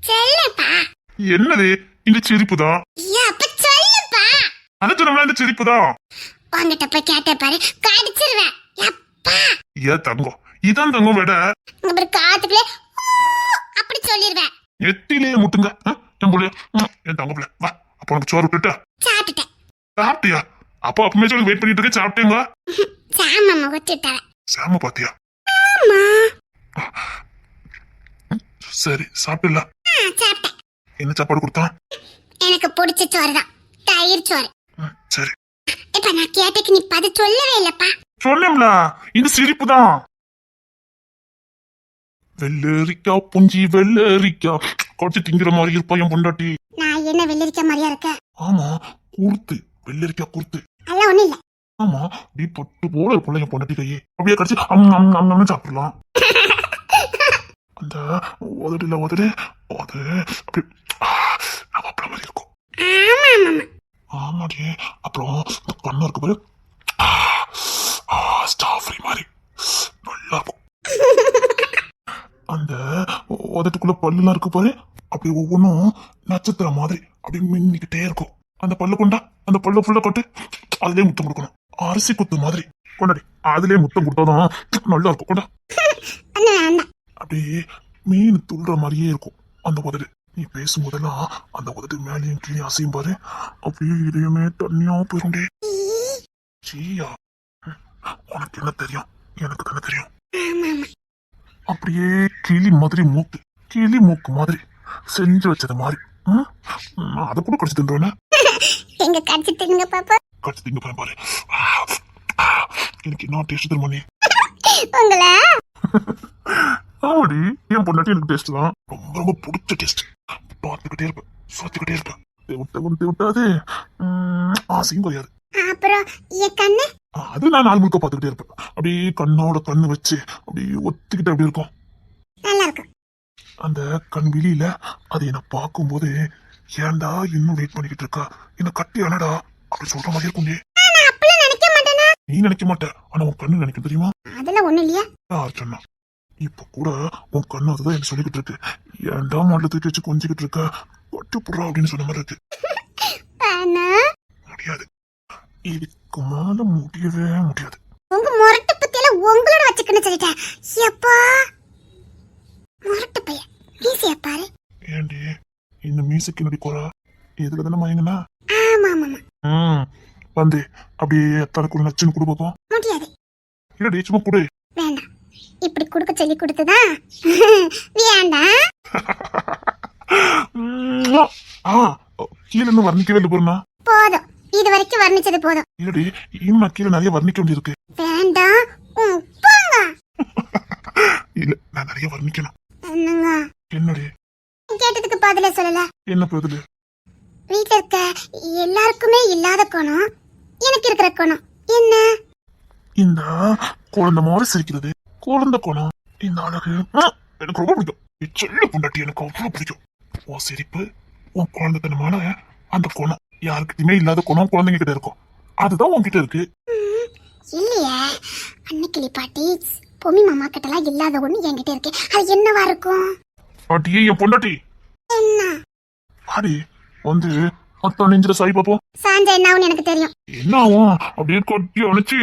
சொல்லுப்பா. என்னது இந்த சிரிப்பு தான்? அப்ப சொல்லுப்பா. அது சொன்னா இந்த சிரிப்பு தான். வாங்கிட்ட போய் கேட்ட பாரு, கடிச்சிருவேன். அப்பா ஏ தங்கம், இதான் தங்கம் விட அப்புறம் காத்துக்குள்ளே அப்படி சொல்லிடுவேன். எத்திலே முட்டுங்க. என் புள்ள, என் தங்க புள்ள, வா அப்ப உனக்கு சோறு விட்டுட்டா. சாப்பிட்டுட்டேன். சாப்பிட்டியா? அப்போ அப்பமே சொல்லி வெயிட் பண்ணிட்டு இருக்க. சாப்பிட்டேங்க. சாம விட்டுட்டேன். சாம பாத்தியா? ஆமா சரி, சாப்பிடல. சாப்பிட்டேன். என்ன சாப்பாடு கொடுத்தான்? எனக்கு பிடிச்ச சோறு தான், தயிர் சோறு. சரி. இப்ப நான் கேட்டக்கு நீ பது சொல்லவே இல்லப்பா. சொன்னேன்ல, இந்த சிரிப்பு தான். வெள்ளரிக்கா புஞ்சி வெள்ளரிக்கா குறைச்சு திங்கிற மாதிரி இருப்பா என் பொண்டாட்டி. நான் என்ன வெள்ளரிக்க மாதிரியா இருக்க? ஆமா, குருத்து வெள்ளரிக்கா குருத்து. அதெல்லாம் ஒண்ணும் இல்ல. ஆமா, அப்படி பொட்டு போல இருக்கும்ல என் பொண்டாட்டி கையே. அப்படியே கடிச்சு அம்னு சாப்பிடலாம். அந்த உதடுல உதடு அது அப்படி அப்பளம் மாதிரி இருக்கும். ஆமாடி. அப்புறம் கண்ணு இருக்கு பாரு, ஸ்டாஃப்ரி மாதிரி நல்லா இருக்கும். அந்த உதட்டுக்குள்ள பல்லுலாம் இருக்கு பாரு, அப்படி ஒவ்வொன்றும் நட்சத்திரம் மாதிரி அப்படி மின்னிக்கிட்டே இருக்கும். அந்த பல்லு கொண்டா, அந்த பல்ல ஃபுல்லா கொட்டு, அதுலயே முத்தம் கொடுக்கணும். அரிசி குத்து மாதிரி கொண்டாடி, அதுலயே முத்தம் கொடுத்தாதான் நல்லா இருக்கும். கொண்டா. அப்படியே மீன் துள்ளுற மாதிரியே இருக்கும் அந்த உதடு. நீ பேசும்போதெல்லாம் அந்த உதடு மேலேயும் கீழே அசையும் பாரு, அப்படியே இதையுமே தண்ணியா போயிருண்டே. சீயா, உனக்கு என்ன தெரியும்? எனக்கு தானே தெரியும். அப்படியே கிளி மாதிரி மூக்கு, கிளி மூக்கு மாதிரி செஞ்சு வச்சது மாதிரி. நான் அதை கூட கடிச்சு தின்றேன். எங்க கடிச்சு திங்க பாப்பா. கடிச்சு திங்க பாரு. எனக்கு என்ன டேஸ்ட் தெரியுமா நீ? உங்கள ஆமாடி, என் பொண்டாட்டி எனக்கு டேஸ்ட் தான். ரொம்ப ரொம்ப பிடிச்ச டேஸ்ட். பார்த்துக்கிட்டே இருப்பேன், சுத்திக்கிட்டே இருப்பேன். விட்டாது ஆசையும் குறையாது. அப்புறம் என் கண்ணு, அது நான் நாள் முழுக்க பார்த்துக்கிட்டே இருப்பேன். அப்படியே கண்ணோட கண்ணு வச்சு அப்படியே ஒத்திக்கிட்டு அப்படி இருக்கும். நல்லா இருக்கும். அந்த கண் விழியில அது என்ன பார்க்கும்போது, ஏன்டா இன்னும் வெயிட் பண்ணிக்கிட்டு இருக்கா, என்ன கட்டி அனடா அப்படி சொல்ற மாதிரி இருக்கும். நினைக்க மாட்டேனா? நீ நினைக்க மாட்ட, ஆனா உன் கண்ணு நினைக்கும் தெரியுமா? அதெல்லாம் ஒண்ணு இல்லையா? யார் சொன்னா? இப்ப கூட உன் கண்ணு அதுதான் எனக்கு சொல்லிக்கிட்டு இருக்கு. ஏன்டா மாடல தூக்கி வச்சு கொஞ்சிக்கிட்டு இருக்க, பட்டு புறா அப்படின்னு சொன்ன மாதிரி இருக்கு. முடியாது, இதுக்கு மேல முடியவே முடியாது. உங்க முரட்டு பத்தியில உங்களோட வச்சுக்கணும் சொல்லிட்டேன். எப்பா முரட்டு பையன், மீசைய பாரு. ஏண்டி இந்த மீசைக்கு நடி குறா இதுல தானே மயங்கனா? ஆமா ஆமா. வந்து அப்படியே எத்தனை கூட நச்சுன்னு கொடு பார்ப்போம். முடியாது. இல்ல சும்மா கொடு. வேண்டாம், இப்படி குடுக்க சொல்லி கொடுத்ததா? வேண்டாம். கீழே இன்னும் வர்ணிக்கவே இல்லை பொருணா. போதும், இது வரைக்கும் வர்ணிச்சது போதும். இல்லடி, இன்னும் கீழே நிறைய வர்ணிக்க வேண்டியிருக்கு. வேண்டாம், போங்க. இல்ல, நான் நிறைய வர்ணிக்கணும். என்னங்க? என்னடி? கேட்டதுக்கு பதில சொல்லல. என்ன பதில்? வீட்டுல இருக்க எல்லாருக்குமே இல்லாத குணம் எனக்கு இருக்கிற குணம் என்ன? இந்த குழந்தை மாதிரி சிரிக்கிறது, குழந்தை குணம். இந்த அழகு எனக்கு ரொம்ப பிடிக்கும். சொல்ல பொண்டாட்டி எனக்கு அவ்வளவு பிடிக்கும். உன் சிரிப்பு, உன் குழந்தைத்தனமான அந்த குணம், யாருக்கிட்டயுமே இல்லாத குணம் குழந்தைங்க கிட்ட இருக்கும். அதுதான் உன்கிட்ட இருக்கு. இல்லையே, அன்னைக்கிளி பாட்டி பொம்மி மாமா கிட்ட எல்லாம் இல்லாத ஒண்ணு என்கிட்ட இருக்கு. அது என்னவா இருக்கும்? பாட்டியே என் பொண்டாட்டி. என்ன? பாடி வந்து மொத்தம் நெஞ்சில சாய் பாப்போம். சாஞ்சா என்ன ஆகும்னு எனக்கு தெரியும். என்ன ஆகும்? அப்படியே கொட்டி அணைச்சு